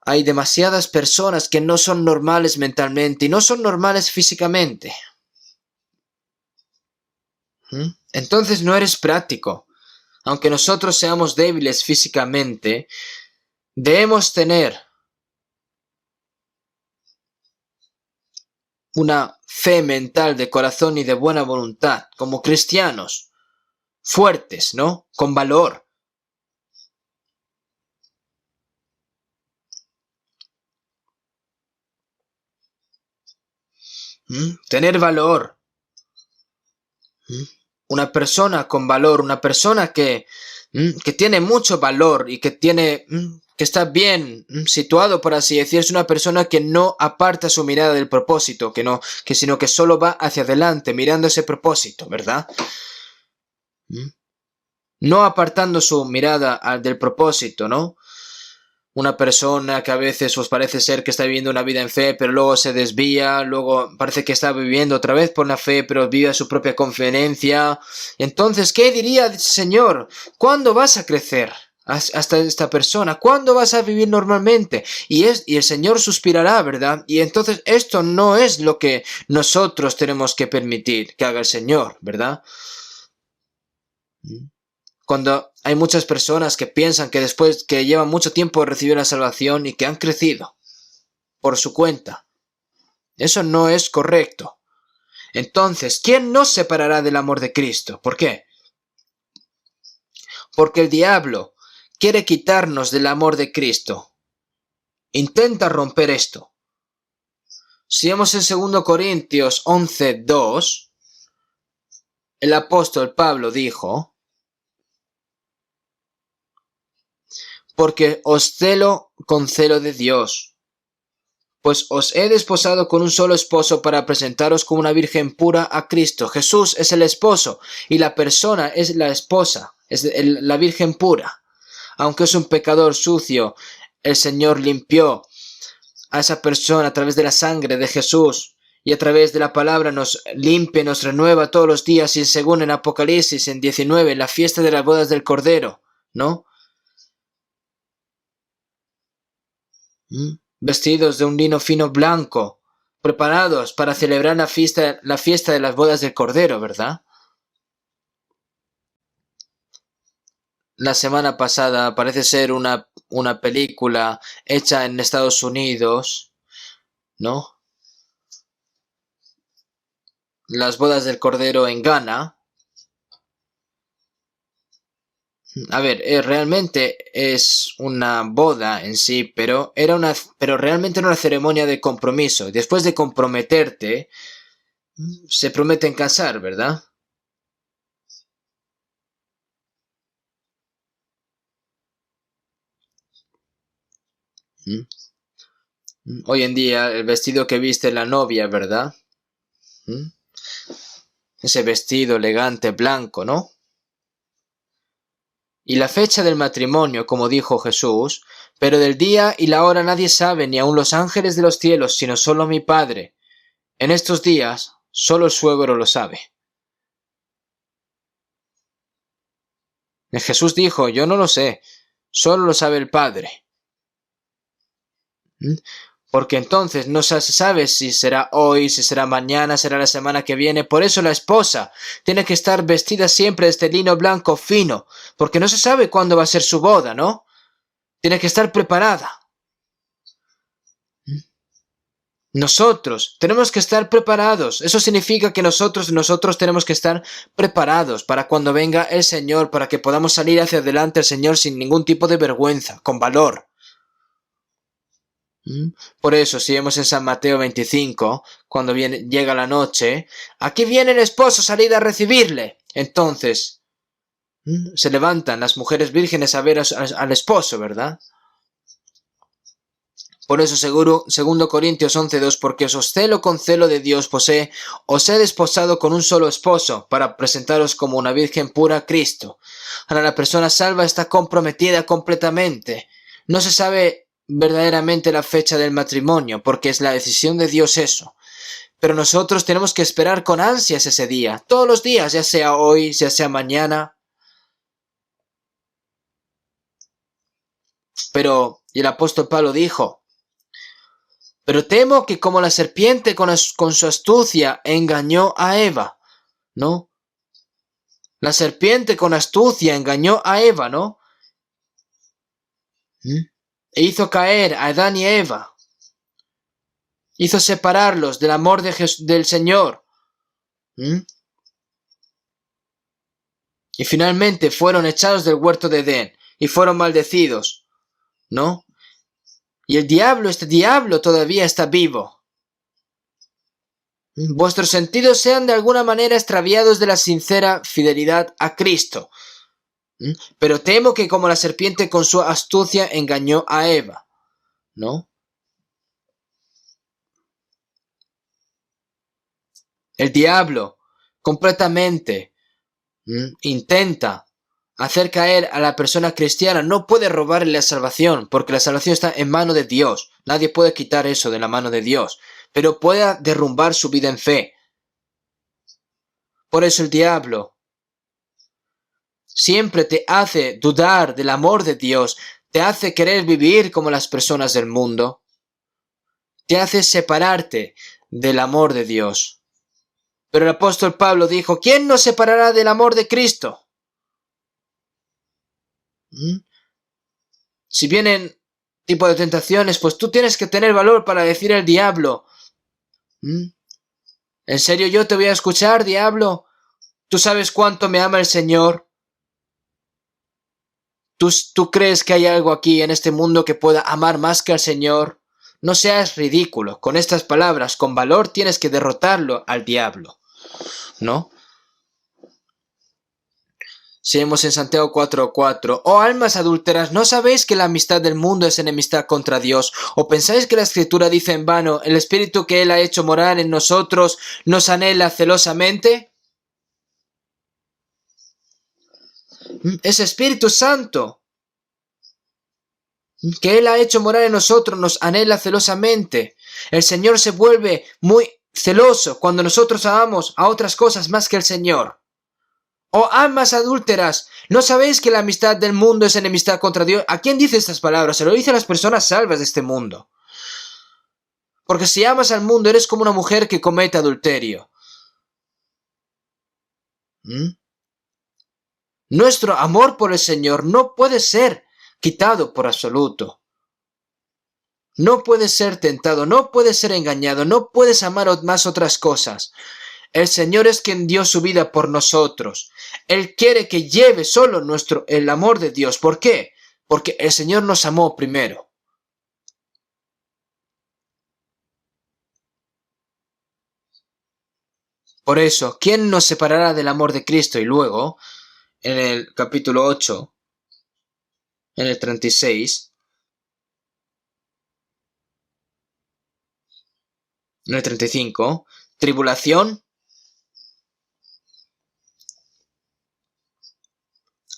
Speaker 1: Hay demasiadas personas que no son normales mentalmente y no son normales físicamente. Entonces no eres práctico. Aunque nosotros seamos débiles físicamente, debemos tener una fe mental de corazón y de buena voluntad, como cristianos, fuertes, ¿no? Con valor. Tener valor. Una persona con valor, una persona que tiene mucho valor y que está bien situado, por así decir, es una persona que no aparta su mirada del propósito, sino que solo va hacia adelante mirando ese propósito, ¿verdad? No apartando su mirada del propósito, ¿no? Una persona que a veces pues parece ser que está viviendo una vida en fe, pero luego se desvía, luego parece que está viviendo otra vez por la fe, pero vive su propia conveniencia. Entonces, ¿qué diría el Señor? ¿Cuándo vas a crecer hasta esta persona? ¿Cuándo vas a vivir normalmente? Y el Señor suspirará, ¿verdad? Y entonces esto no es lo que nosotros tenemos que permitir que haga el Señor, ¿verdad? Cuando hay muchas personas que piensan que después que llevan mucho tiempo de recibir la salvación y que han crecido por su cuenta. Eso no es correcto. Entonces, ¿quién nos separará del amor de Cristo? ¿Por qué? Porque el diablo quiere quitarnos del amor de Cristo. Intenta romper esto. Si vemos en 2 Corintios 11:2, el apóstol Pablo dijo: porque os celo con celo de Dios, pues os he desposado con un solo esposo para presentaros como una virgen pura a Cristo. Jesús es el esposo y la persona es la esposa, es la virgen pura. Aunque es un pecador sucio, el Señor limpió a esa persona a través de la sangre de Jesús y a través de la palabra nos limpia, nos renueva todos los días, y según en Apocalipsis en 19, la fiesta de las bodas del Cordero, ¿no? Vestidos de un lino fino blanco, preparados para celebrar la fiesta de las bodas del Cordero, ¿verdad? La semana pasada parece ser una película hecha en Estados Unidos, ¿no? Las bodas del Cordero en Ghana. A ver, realmente es una boda en sí, pero realmente era una ceremonia de compromiso. Después de comprometerte, se prometen casar, ¿verdad? Hoy en día, el vestido que viste la novia, ¿verdad? Ese vestido elegante blanco, ¿no? Y la fecha del matrimonio, como dijo Jesús, pero del día y la hora nadie sabe, ni aun los ángeles de los cielos, sino solo mi Padre. En estos días, solo el suegro lo sabe. Jesús dijo: yo no lo sé, solo lo sabe el Padre. Porque entonces no se sabe si será hoy, si será mañana, será la semana que viene. Por eso la esposa tiene que estar vestida siempre de este lino blanco fino, porque no se sabe cuándo va a ser su boda, ¿no? Tiene que estar preparada. Nosotros tenemos que estar preparados. Eso significa que nosotros tenemos que estar preparados para cuando venga el Señor, para que podamos salir hacia adelante al Señor sin ningún tipo de vergüenza, con valor. Por eso, si vemos en San Mateo 25, cuando llega la noche, aquí viene el esposo, salid a recibirle. Entonces, se levantan las mujeres vírgenes a ver al esposo, ¿verdad? Por eso, seguro, 2 Corintios 11:2, porque os celo con celo de Dios, os he desposado con un solo esposo, para presentaros como una virgen pura a Cristo. Ahora, la persona salva está comprometida completamente. No se sabe verdaderamente la fecha del matrimonio, porque es la decisión de Dios eso. Pero nosotros tenemos que esperar con ansias ese día, todos los días, ya sea hoy, ya sea mañana. Y el apóstol Pablo dijo: pero temo que como la serpiente con su astucia engañó a Eva, ¿no? La serpiente con astucia engañó a Eva, ¿no? E hizo caer a Adán y Eva. Hizo separarlos del amor del Señor. Y finalmente fueron echados del huerto de Edén y fueron maldecidos, ¿no? Y este diablo todavía está vivo. Vuestros sentidos sean de alguna manera extraviados de la sincera fidelidad a Cristo. Pero temo que como la serpiente con su astucia engañó a Eva, ¿no? El diablo completamente intenta hacer caer a la persona cristiana. No puede robarle la salvación, porque la salvación está en mano de Dios. Nadie puede quitar eso de la mano de Dios, pero puede derrumbar su vida en fe. Por eso el diablo siempre te hace dudar del amor de Dios, te hace querer vivir como las personas del mundo, te hace separarte del amor de Dios. Pero el apóstol Pablo dijo: ¿quién nos separará del amor de Cristo? Si vienen tipo de tentaciones, pues tú tienes que tener valor para decir al diablo: ¿En serio yo te voy a escuchar, diablo? ¿Tú sabes cuánto me ama el Señor? ¿Tú crees que hay algo aquí en este mundo que pueda amar más que al Señor? No seas ridículo. Con estas palabras, con valor, tienes que derrotarlo al diablo, ¿no? Seguimos en Santiago 4:4. Oh almas adúlteras, ¿no sabéis que la amistad del mundo es enemistad contra Dios? ¿O pensáis que la Escritura dice en vano, el Espíritu que Él ha hecho morar en nosotros nos anhela celosamente? Es Espíritu Santo que Él ha hecho morar en nosotros nos anhela celosamente. El Señor se vuelve muy celoso cuando nosotros amamos a otras cosas más que el Señor. Oh almas adúlteras, ¿no sabéis que la amistad del mundo es enemistad contra Dios? ¿A quién dice estas palabras? Se lo dice a las personas salvas de este mundo. Porque si amas al mundo eres como una mujer que comete adulterio. Nuestro amor por el Señor no puede ser quitado por absoluto. No puedes ser tentado, no puedes ser engañado, no puedes amar más otras cosas. El Señor es quien dio su vida por nosotros. Él quiere que lleve solo el amor de Dios. ¿Por qué? Porque el Señor nos amó primero. Por eso, ¿quién nos separará del amor de Cristo? Y luego, en el capítulo 8, en el 36, en el 35, tribulación.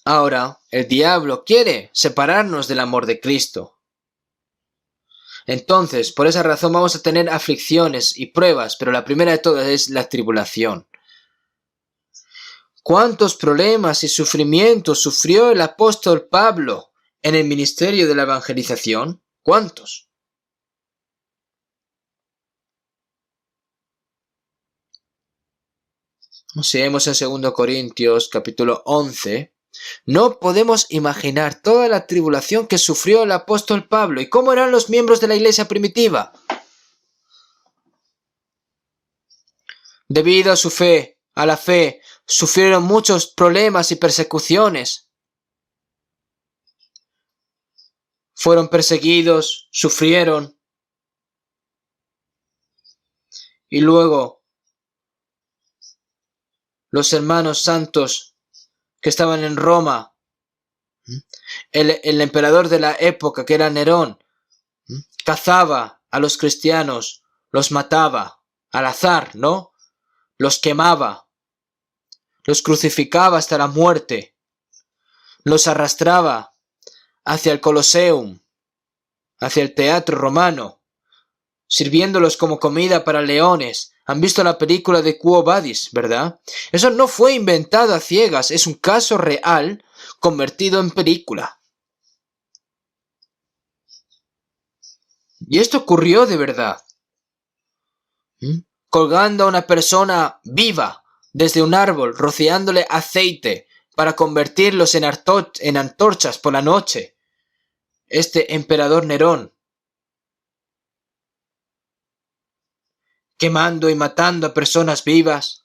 Speaker 1: Ahora, el diablo quiere separarnos del amor de Cristo. Entonces, por esa razón vamos a tener aflicciones y pruebas, pero la primera de todas es la tribulación. ¿Cuántos problemas y sufrimientos sufrió el apóstol Pablo en el ministerio de la evangelización? ¿Cuántos? Si vemos en 2 Corintios capítulo 11, no podemos imaginar toda la tribulación que sufrió el apóstol Pablo y cómo eran los miembros de la iglesia primitiva. Debido a su fe, a la fe, sufrieron muchos problemas y persecuciones. Fueron perseguidos, sufrieron. Y luego, los hermanos santos que estaban en Roma, el emperador de la época, que era Nerón, cazaba a los cristianos, los mataba al azar, ¿no? Los quemaba, los crucificaba hasta la muerte, los arrastraba hacia el Colosseum, hacia el teatro romano, sirviéndolos como comida para leones. Han visto la película de Quo Vadis, ¿verdad? Eso no fue inventado a ciegas, es un caso real convertido en película. Y esto ocurrió de verdad. Colgando a una persona viva desde un árbol, rociándole aceite para convertirlos en antorchas por la noche. Este emperador Nerón, quemando y matando a personas vivas.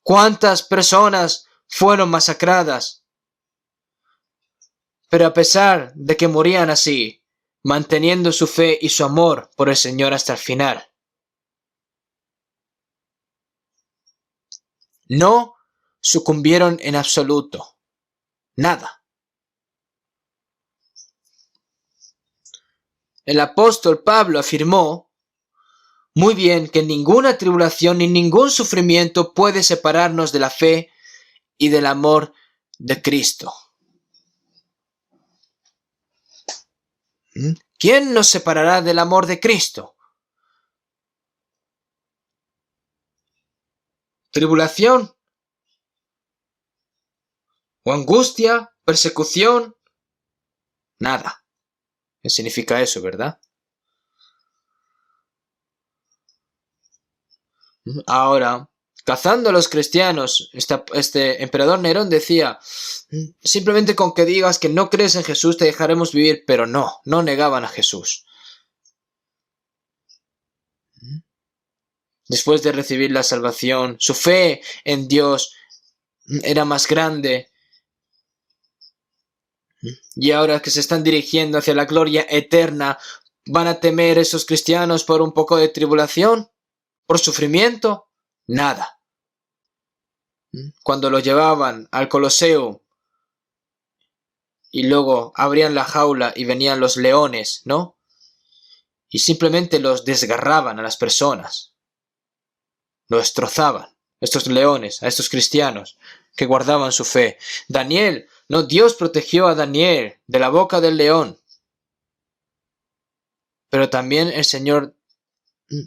Speaker 1: ¿Cuántas personas fueron masacradas? Pero a pesar de que morían así, manteniendo su fe y su amor por el Señor hasta el final, no sucumbieron en absoluto. Nada. El apóstol Pablo afirmó muy bien que ninguna tribulación ni ningún sufrimiento puede separarnos de la fe y del amor de Cristo. ¿Quién nos separará del amor de Cristo? ¿Tribulación? ¿O angustia? ¿Persecución? Nada. ¿Qué significa eso, verdad? Ahora, cazando a los cristianos, este emperador Nerón decía, simplemente con que digas que no crees en Jesús te dejaremos vivir, pero no negaban a Jesús. Después de recibir la salvación, su fe en Dios era más grande. Y ahora que se están dirigiendo hacia la gloria eterna, ¿van a temer esos cristianos por un poco de tribulación? ¿Por sufrimiento? Nada. Cuando lo llevaban al Coloseo y luego abrían la jaula y venían los leones, ¿no? Y simplemente los desgarraban a las personas. Lo destrozaban, estos leones, a estos cristianos que guardaban su fe. Daniel, no, Dios protegió a Daniel de la boca del león. Pero también el Señor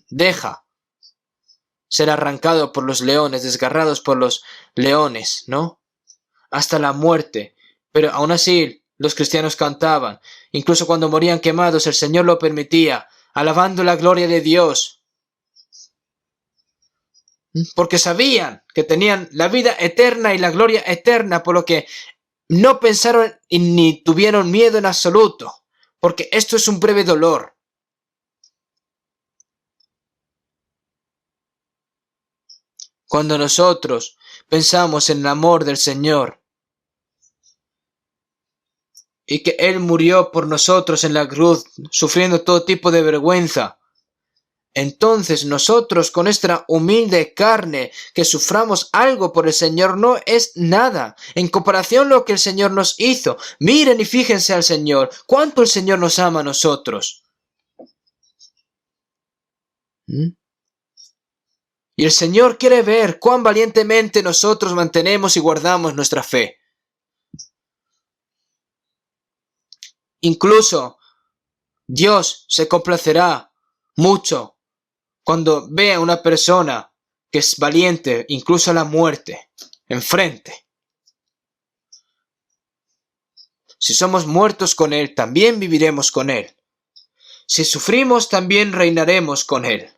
Speaker 1: deja ser arrancado por los leones, desgarrados por los leones, ¿no? Hasta la muerte. Pero aún así los cristianos cantaban. Incluso cuando morían quemados, el Señor lo permitía, alabando la gloria de Dios. Porque sabían que tenían la vida eterna y la gloria eterna, por lo que no pensaron ni tuvieron miedo en absoluto. Porque esto es un breve dolor. Cuando nosotros pensamos en el amor del Señor y que Él murió por nosotros en la cruz, sufriendo todo tipo de vergüenza, entonces nosotros con nuestra humilde carne que suframos algo por el Señor no es nada en comparación a lo que el Señor nos hizo. Miren y fíjense al Señor, cuánto el Señor nos ama a nosotros. Y el Señor quiere ver cuán valientemente nosotros mantenemos y guardamos nuestra fe. Incluso Dios se complacerá mucho cuando vea a una persona que es valiente, incluso a la muerte, enfrente. Si somos muertos con Él, también viviremos con Él. Si sufrimos, también reinaremos con Él.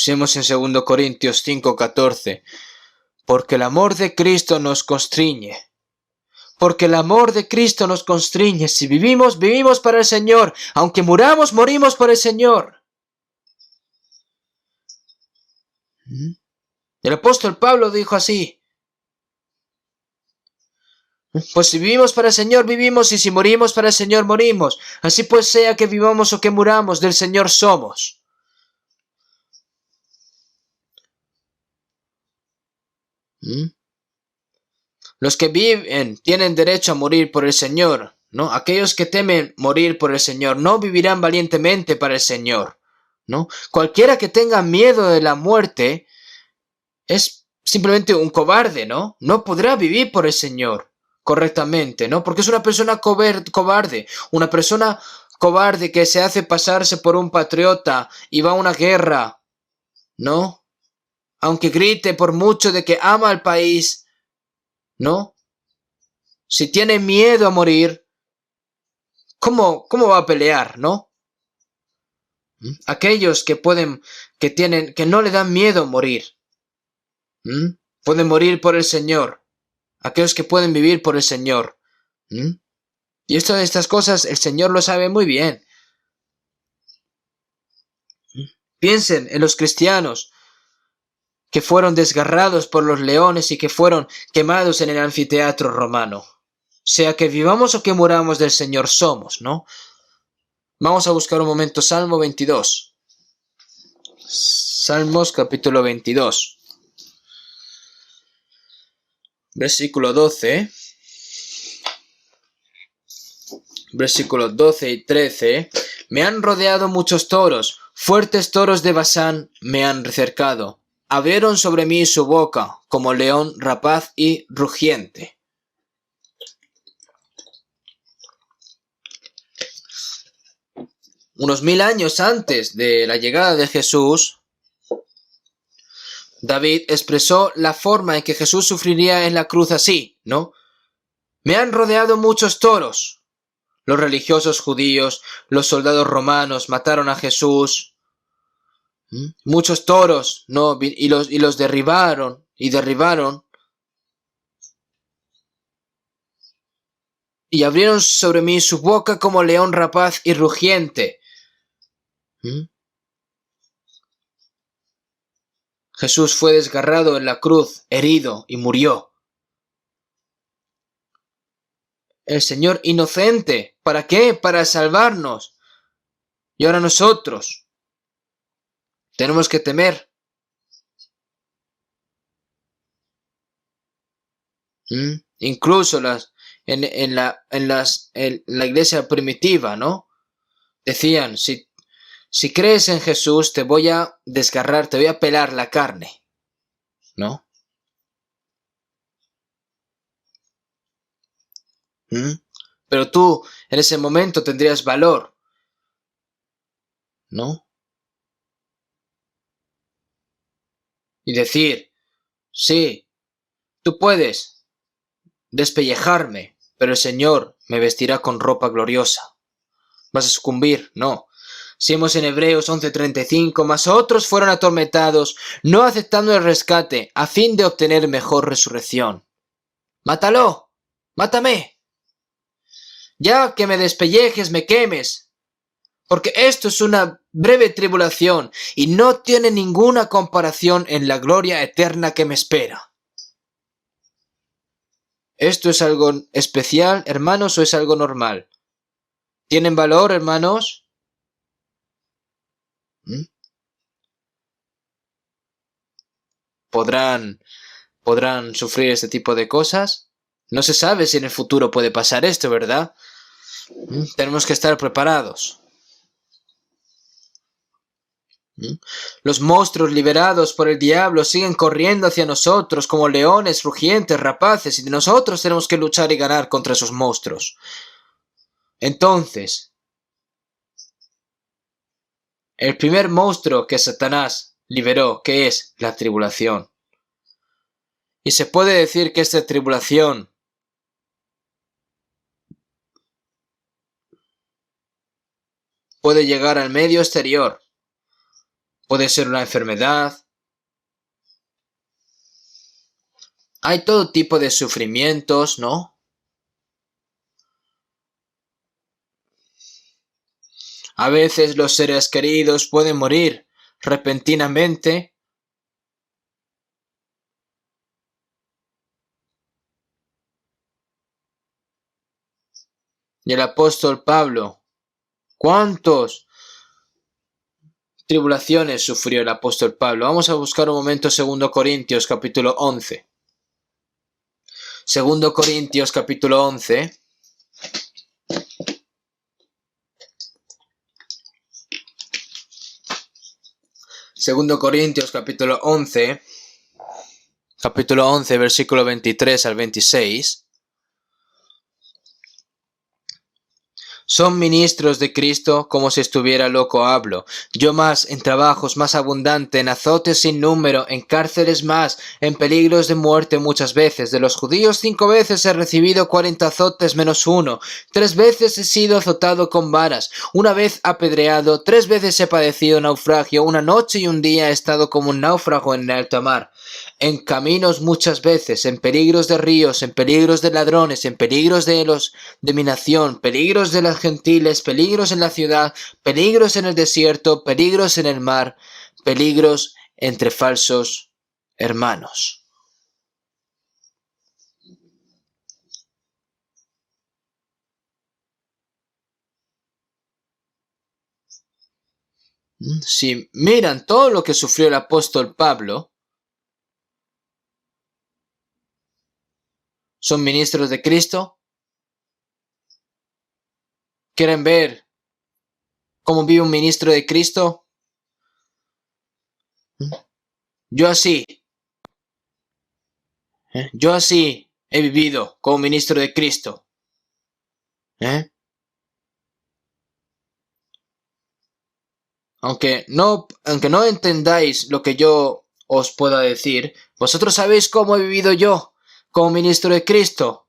Speaker 1: Leemos en 2 Corintios 5:14. Porque el amor de Cristo nos constriñe. Porque el amor de Cristo nos constriñe. Si vivimos, vivimos para el Señor. Aunque muramos, morimos por el Señor. El apóstol Pablo dijo así. Pues si vivimos para el Señor, vivimos, y si morimos para el Señor, morimos. Así pues, sea que vivamos o que muramos, del Señor somos. Los que viven tienen derecho a morir por el Señor, ¿no? Aquellos que temen morir por el Señor no vivirán valientemente para el Señor, ¿no? Cualquiera que tenga miedo de la muerte es simplemente un cobarde, ¿no? No podrá vivir por el Señor correctamente, ¿no? Porque es una persona cobarde, una persona cobarde que se hace pasarse por un patriota y va a una guerra, ¿no? Aunque grite por mucho de que ama al país, ¿no? Si tiene miedo a morir, ¿cómo va a pelear, no? Aquellos que que no le dan miedo morir, pueden morir por el Señor. Aquellos que pueden vivir por el Señor. Y estas cosas el Señor lo sabe muy bien. Piensen en los cristianos que fueron desgarrados por los leones y que fueron quemados en el anfiteatro romano. Sea que vivamos o que muramos, del Señor somos, ¿no? Vamos a buscar un momento Salmo 22. Salmos capítulo 22. Versículo 12. Versículos 12 y 13. Me han rodeado muchos toros, fuertes toros de Basán me han cercado. Abrieron sobre mí su boca, como león rapaz y rugiente. Unos 1000 años antes de la llegada de Jesús, David expresó la forma en que Jesús sufriría en la cruz así, ¿no? Me han rodeado muchos toros. Los religiosos judíos, los soldados romanos mataron a Jesús. Muchos toros, ¿no? Y los derribaron. y abrieron sobre mí su boca como león rapaz y rugiente. Jesús fue desgarrado en la cruz, herido y murió. El Señor inocente. ¿Para qué? Para salvarnos. Y ahora nosotros tenemos que temer. Incluso en la iglesia primitiva, ¿no? Decían, si crees en Jesús, te voy a desgarrar, te voy a pelar la carne, ¿no? Pero tú en ese momento tendrías valor, ¿no? Y decir, sí, tú puedes despellejarme, pero el Señor me vestirá con ropa gloriosa. ¿Vas a sucumbir? No. Seguimos en Hebreos 11:35, mas otros fueron atormentados, no aceptando el rescate, a fin de obtener mejor resurrección. ¡Mátalo! ¡Mátame! Ya que me despellejes, me quemes, porque esto es una breve tribulación y no tiene ninguna comparación en la gloria eterna que me espera. ¿Esto es algo especial, hermanos, o es algo normal? ¿Tienen valor, hermanos? ¿Podrán sufrir este tipo de cosas? No se sabe si en el futuro puede pasar esto, ¿verdad? Tenemos que estar preparados. Los monstruos liberados por el diablo siguen corriendo hacia nosotros como leones rugientes, rapaces, y nosotros tenemos que luchar y ganar contra esos monstruos. Entonces, el primer monstruo que Satanás liberó, que es la tribulación. Y se puede decir que esta tribulación puede llegar al medio exterior. Puede ser una enfermedad. Hay todo tipo de sufrimientos, ¿no? A veces los seres queridos pueden morir repentinamente. Y el apóstol Pablo, ¿cuántas tribulaciones sufrió el apóstol Pablo? Vamos a buscar un momento 2 Corintios capítulo 11. 2 Corintios capítulo 11. Segundo Corintios capítulo 11, versículo 23 al 26. Son ministros de Cristo, como si estuviera loco hablo. Yo más, en trabajos más abundante, en azotes sin número, en cárceles más, en peligros de muerte muchas veces. De los judíos 5 veces he recibido 40 azotes menos 1. 3 veces he sido azotado con varas, 1 vez apedreado, 3 veces he padecido naufragio, 1 noche y 1 día he estado como un náufrago en alta mar. En caminos muchas veces, en peligros de ríos, en peligros de ladrones, en peligros de mi nación, peligros de las gentiles, peligros en la ciudad, peligros en el desierto, peligros en el mar, peligros entre falsos hermanos. Si miran todo lo que sufrió el apóstol Pablo, ¿son ministros de Cristo? ¿Quieren ver cómo vive un ministro de Cristo? Yo así he vivido como ministro de Cristo. Aunque no entendáis lo que yo os pueda decir, vosotros sabéis cómo he vivido yo como ministro de Cristo.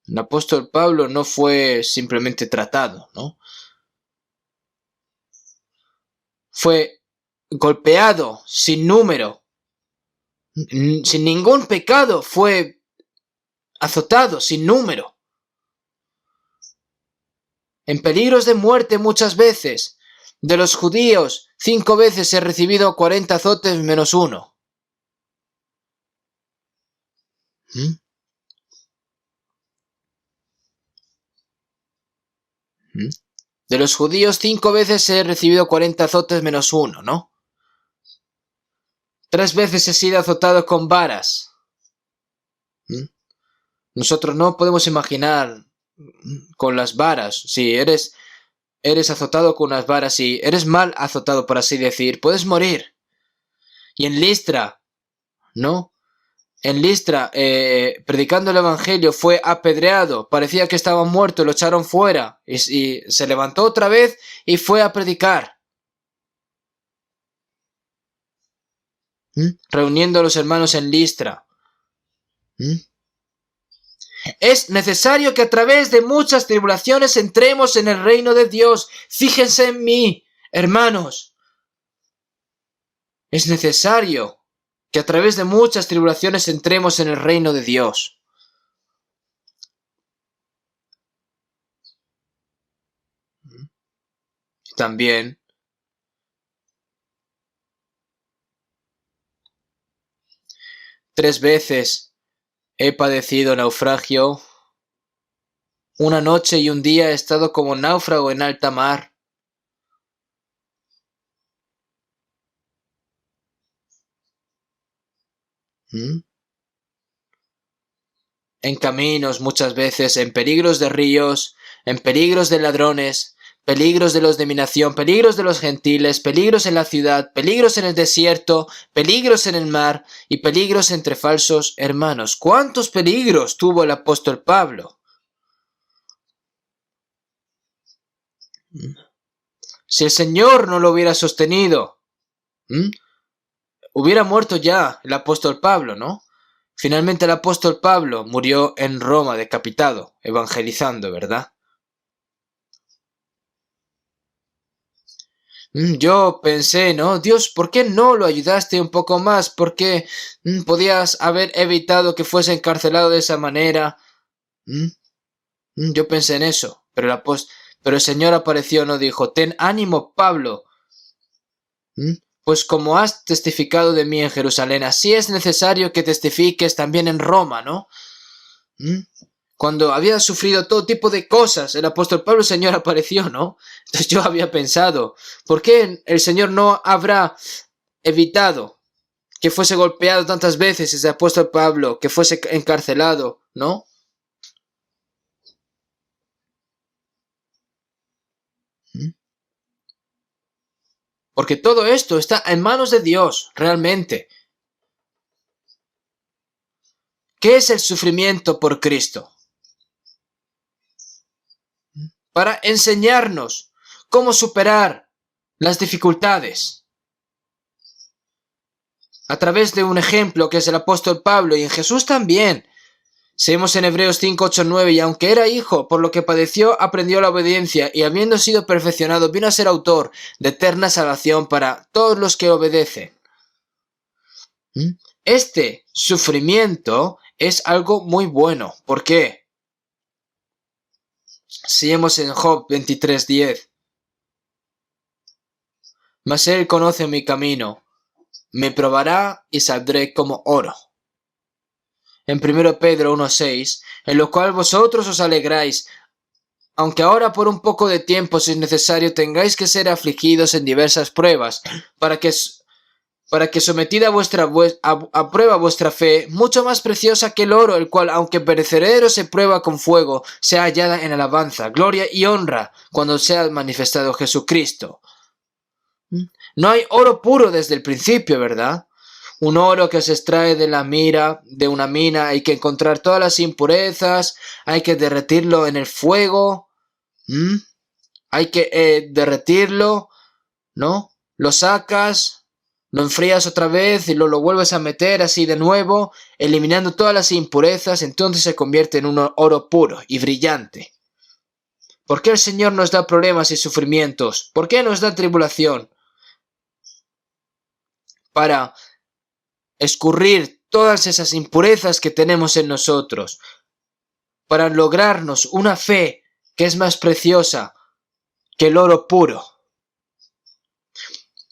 Speaker 1: El apóstol Pablo no fue simplemente tratado, ¿no? Fue golpeado sin número. sin ningún pecado fue azotado, sin número. En peligros de muerte muchas veces. De los judíos, 5 veces he recibido 40 azotes menos 1. De los judíos 5 veces he recibido 40 azotes menos 1, ¿no? 3 veces he sido azotado con varas. Nosotros no podemos imaginar con las varas. Si eres azotado con unas varas y eres mal azotado, por así decir, puedes morir. Y en Listra, ¿no? En Listra, predicando el evangelio, fue apedreado. Parecía que estaba muerto, lo echaron fuera. Y se levantó otra vez y fue a predicar. Reuniendo a los hermanos en Listra. Es necesario que a través de muchas tribulaciones entremos en el reino de Dios. Fíjense en mí, hermanos. Es necesario que a través de muchas tribulaciones entremos en el reino de Dios. También tres veces he padecido naufragio. Una noche y un día he estado como náufrago en alta mar. En caminos muchas veces, en peligros de ríos, en peligros de ladrones, peligros de los de mi nación, peligros de los gentiles, peligros en la ciudad, peligros en el desierto, peligros en el mar y peligros entre falsos hermanos. ¿Cuántos peligros tuvo el apóstol Pablo? Si el Señor no lo hubiera sostenido, hubiera muerto ya el apóstol Pablo, ¿no? Finalmente el apóstol Pablo murió en Roma decapitado, evangelizando, ¿verdad? Yo pensé, ¿no? Dios, ¿por qué no lo ayudaste un poco más? ¿Por qué podías haber evitado que fuese encarcelado de esa manera? Yo pensé en eso, pero el Señor apareció, no dijo, ten ánimo, Pablo. Pues como has testificado de mí en Jerusalén, así es necesario que testifiques también en Roma, ¿no? Cuando había sufrido todo tipo de cosas, el apóstol Pablo, el Señor apareció, ¿no? Entonces yo había pensado, ¿por qué el Señor no habrá evitado que fuese golpeado tantas veces ese apóstol Pablo, que fuese encarcelado, ¿no? Porque todo esto está en manos de Dios, realmente. ¿Qué es el sufrimiento por Cristo? Para enseñarnos cómo superar las dificultades. A través de un ejemplo que es el apóstol Pablo, y en Jesús también. Seguimos en Hebreos 5, 8, 9, y aunque era hijo, por lo que padeció, aprendió la obediencia, y habiendo sido perfeccionado, vino a ser autor de eterna salvación para todos los que obedecen. Este sufrimiento es algo muy bueno. ¿Por qué? Seguimos en Job 23, 10. Mas él conoce mi camino, me probará y saldré como oro. En 1 Pedro 1:6, en lo cual vosotros os alegráis, aunque ahora por un poco de tiempo, si es necesario, tengáis que ser afligidos en diversas pruebas, para que sometida a prueba vuestra fe, mucho más preciosa que el oro, el cual, aunque perecedero se prueba con fuego, sea hallada en alabanza, gloria y honra, cuando sea manifestado Jesucristo. No hay oro puro desde el principio, ¿verdad? Un oro que se extrae de una mina, hay que encontrar todas las impurezas, hay que derretirlo en el fuego, hay que derretirlo, ¿no? Lo sacas, lo enfrías otra vez y lo vuelves a meter así de nuevo, eliminando todas las impurezas, entonces se convierte en un oro puro y brillante. ¿Por qué el Señor nos da problemas y sufrimientos? ¿Por qué nos da tribulación? Para escurrir todas esas impurezas que tenemos en nosotros, para lograrnos una fe que es más preciosa que el oro puro.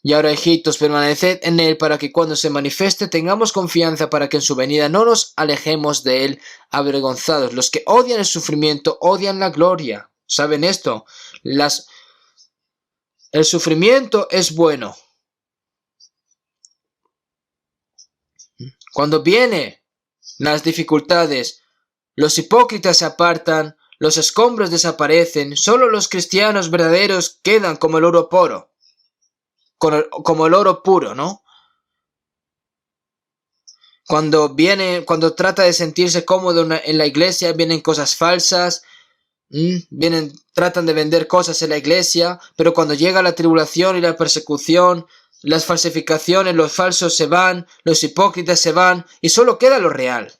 Speaker 1: Y ahora, hijitos, permaneced en él para que cuando se manifieste tengamos confianza para que en su venida no nos alejemos de él avergonzados. Los que odian el sufrimiento odian la gloria. ¿Saben esto? El sufrimiento es bueno. Cuando vienen las dificultades, los hipócritas se apartan, los escombros desaparecen, solo los cristianos verdaderos quedan como el oro puro. Como el oro puro, ¿no? Cuando trata de sentirse cómodo en la iglesia, vienen cosas falsas, tratan de vender cosas en la iglesia, pero cuando llega la tribulación y la persecución, las falsificaciones, los falsos se van, los hipócritas se van, y solo queda lo real.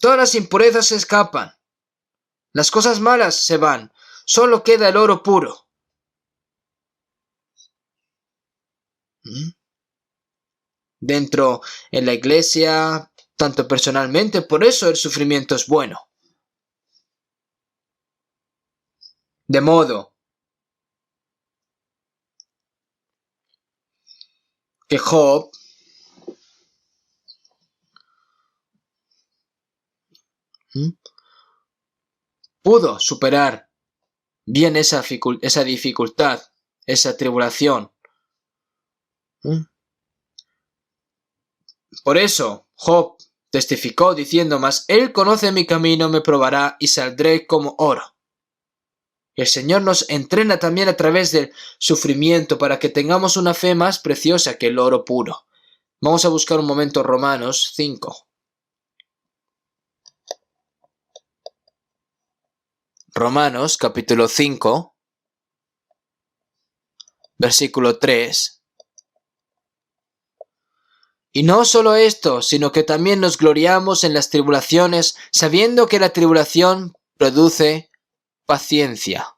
Speaker 1: Todas las impurezas se escapan, las cosas malas se van, solo queda el oro puro. Dentro en la iglesia, tanto personalmente, por eso el sufrimiento es bueno. De modo que Job pudo superar bien esa dificultad, esa tribulación. Por eso Job testificó diciendo: mas él conoce mi camino, me probará y saldré como oro. Y el Señor nos entrena también a través del sufrimiento para que tengamos una fe más preciosa que el oro puro. Vamos a buscar un momento Romanos 5. Romanos capítulo 5, versículo 3. Y no solo esto, sino que también nos gloriamos en las tribulaciones, sabiendo que la tribulación produce paciencia.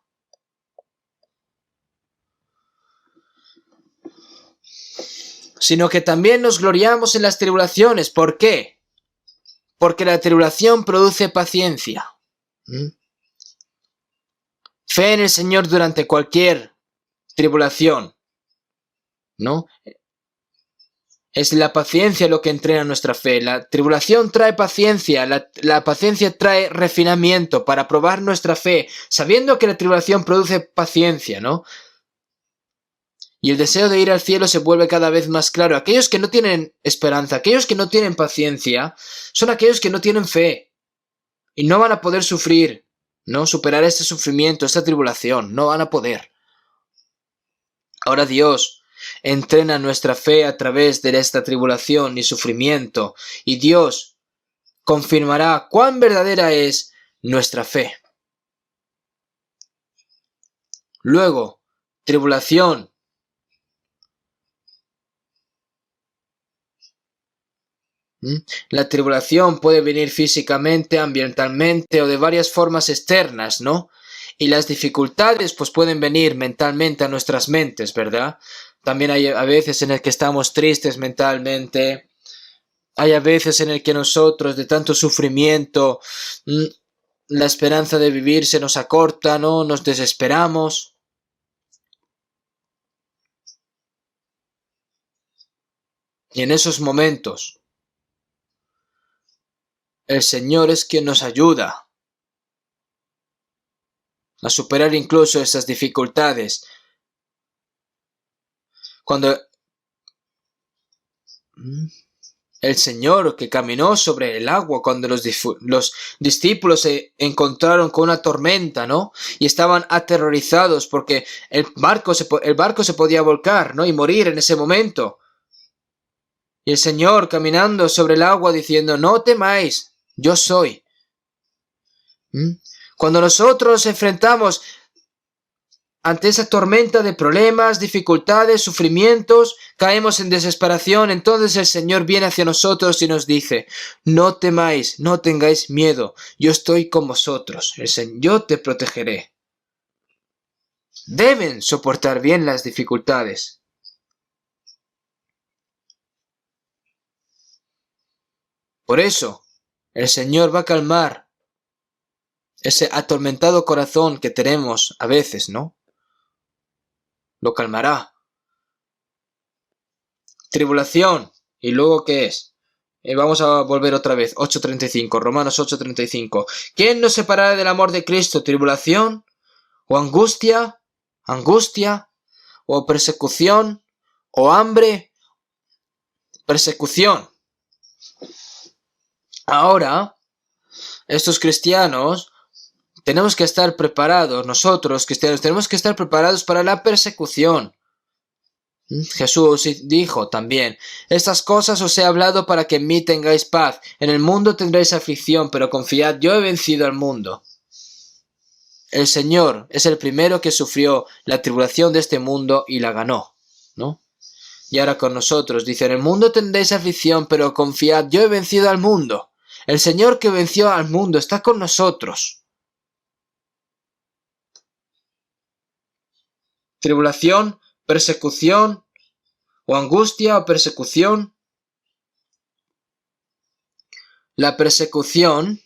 Speaker 1: Sino que también nos gloriamos en las tribulaciones. ¿Por qué? Porque la tribulación produce paciencia. Fe en el Señor durante cualquier tribulación, ¿no? Es la paciencia lo que entrena nuestra fe. La tribulación trae paciencia, la paciencia trae refinamiento para probar nuestra fe, sabiendo que la tribulación produce paciencia, ¿no? Y el deseo de ir al cielo se vuelve cada vez más claro. Aquellos que no tienen esperanza, aquellos que no tienen paciencia, son aquellos que no tienen fe y no van a poder sufrir, ¿no? Superar este sufrimiento, esta tribulación, no van a poder. Ahora Dios entrena nuestra fe a través de esta tribulación y sufrimiento, y Dios confirmará cuán verdadera es nuestra fe. Luego, tribulación. La tribulación puede venir físicamente, ambientalmente o de varias formas externas, ¿no? Y las dificultades pues pueden venir mentalmente a nuestras mentes, ¿verdad? También hay a veces en el que estamos tristes mentalmente. Hay a veces en el que nosotros, de tanto sufrimiento, la esperanza de vivir se nos acorta, ¿no? Nos desesperamos. Y en esos momentos, el Señor es quien nos ayuda a superar incluso esas dificultades. Cuando el Señor que caminó sobre el agua, cuando los discípulos se encontraron con una tormenta, ¿no? Y estaban aterrorizados porque el barco se podía volcar, ¿no? Y morir en ese momento. Y el Señor caminando sobre el agua diciendo: no temáis, yo soy. Cuando nosotros nos enfrentamos ante esa tormenta de problemas, dificultades, sufrimientos, caemos en desesperación, entonces el Señor viene hacia nosotros y nos dice: no temáis, no tengáis miedo, yo estoy con vosotros, yo te protegeré. Deben soportar bien las dificultades. Por eso, el Señor va a calmar ese atormentado corazón que tenemos a veces, ¿no? Lo calmará. Tribulación. ¿Y luego qué es? Vamos a volver otra vez. 8:35. Romanos 8:35. ¿Quién nos separará del amor de Cristo? ¿Tribulación? ¿O angustia? ¿Angustia? ¿O persecución? ¿O hambre? Persecución. Ahora, estos cristianos, tenemos que estar preparados, nosotros cristianos, tenemos que estar preparados para la persecución. Jesús dijo también, estas cosas os he hablado para que en mí tengáis paz. En el mundo tendréis aflicción, pero confiad, yo he vencido al mundo. El Señor es el primero que sufrió la tribulación de este mundo y la ganó, ¿no? Y ahora con nosotros dice, en el mundo tendréis aflicción, pero confiad, yo he vencido al mundo. El Señor que venció al mundo está con nosotros. Tribulación, persecución, o angustia o persecución. La persecución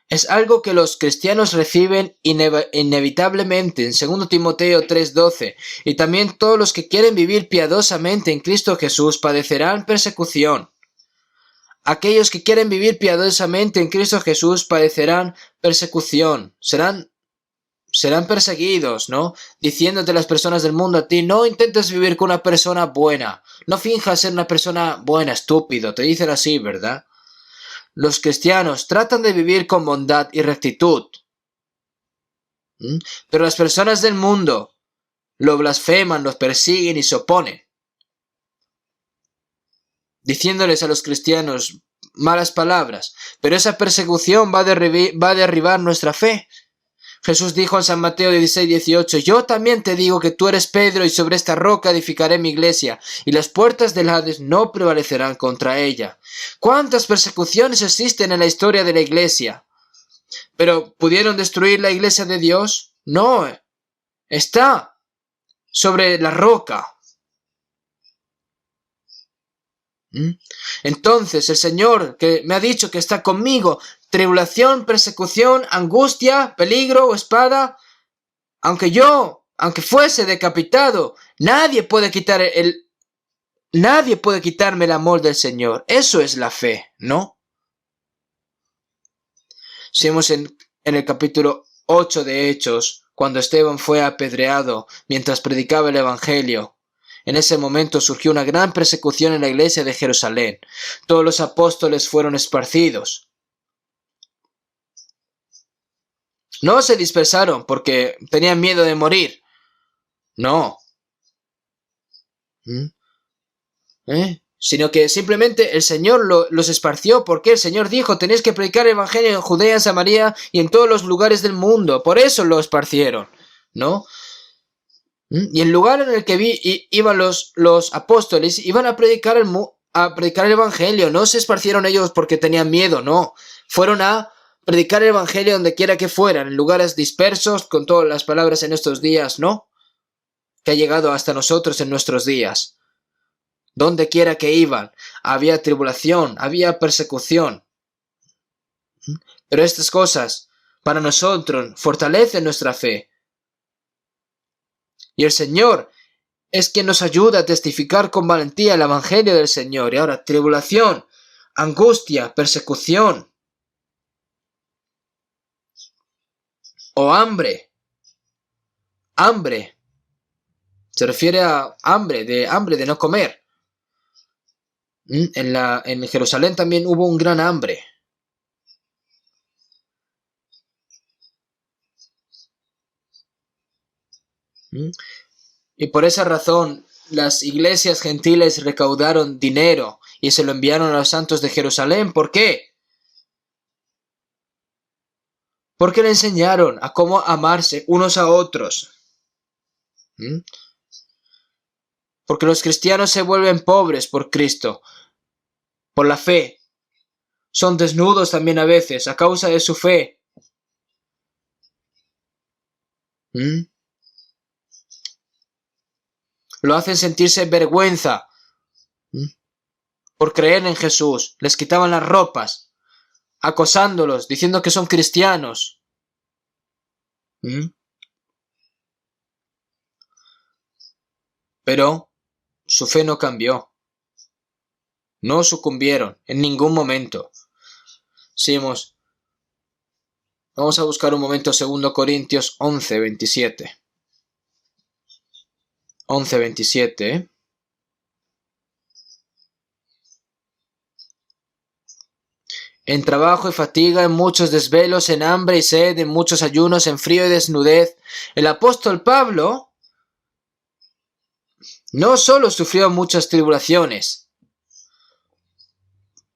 Speaker 1: es algo que los cristianos reciben inevitablemente en 2 Timoteo 3:12, y también todos los que quieren vivir piadosamente en Cristo Jesús padecerán persecución. Aquellos que quieren vivir piadosamente en Cristo Jesús padecerán persecución, serán perseguidos, ¿no? Diciéndote las personas del mundo a ti, no intentes vivir con una persona buena, no finjas ser una persona buena, estúpido, te dicen así, ¿verdad? Los cristianos tratan de vivir con bondad y rectitud. Pero las personas del mundo lo blasfeman, los persiguen y se oponen, diciéndoles a los cristianos malas palabras. Pero esa persecución va a derribar nuestra fe. Jesús dijo en San Mateo 16:18, yo también te digo que tú eres Pedro y sobre esta roca edificaré mi iglesia y las puertas del Hades no prevalecerán contra ella. ¿Cuántas persecuciones existen en la historia de la iglesia? ¿Pero pudieron destruir la iglesia de Dios? No, está sobre la roca. Entonces el Señor que me ha dicho que está conmigo, tribulación, persecución, angustia, peligro o espada, aunque fuese decapitado, nadie puede quitarme el amor del Señor. Eso es la fe, ¿no? Si vemos en el capítulo 8 de Hechos, cuando Esteban fue apedreado mientras predicaba el Evangelio, en ese momento surgió una gran persecución en la iglesia de Jerusalén. Todos los apóstoles fueron esparcidos. No se dispersaron porque tenían miedo de morir. No. Sino que simplemente el Señor los esparció, porque el Señor dijo, tenéis que predicar el Evangelio en Judea, en Samaria y en todos los lugares del mundo. Por eso lo esparcieron, ¿no? Y el lugar en el que iban los apóstoles, iban a predicar el Evangelio. No se esparcieron ellos porque tenían miedo, no. Fueron a predicar el Evangelio donde quiera que fueran, en lugares dispersos, con todas las palabras en estos días, ¿no? Que ha llegado hasta nosotros en nuestros días. Donde quiera que iban, había tribulación, había persecución. Pero estas cosas, para nosotros, fortalecen nuestra fe. Y el Señor es quien nos ayuda a testificar con valentía el Evangelio del Señor. Y ahora, tribulación, angustia, persecución o hambre. Hambre. Se refiere a hambre de no comer. En Jerusalén también hubo un gran hambre. Y por esa razón las iglesias gentiles recaudaron dinero y se lo enviaron a los santos de Jerusalén. ¿Por qué? Porque le enseñaron a cómo amarse unos a otros. Porque los cristianos se vuelven pobres por Cristo, por la fe. Son desnudos también a veces a causa de su fe. Lo hacen sentirse vergüenza por creer en Jesús. Les quitaban las ropas, acosándolos, diciendo que son cristianos. Pero su fe no cambió. No sucumbieron en ningún momento. Seguimos. Vamos a buscar un momento 2 Corintios 11:27. 11:27. En trabajo y fatiga, en muchos desvelos, en hambre y sed, en muchos ayunos, en frío y desnudez. El apóstol Pablo no solo sufrió muchas tribulaciones,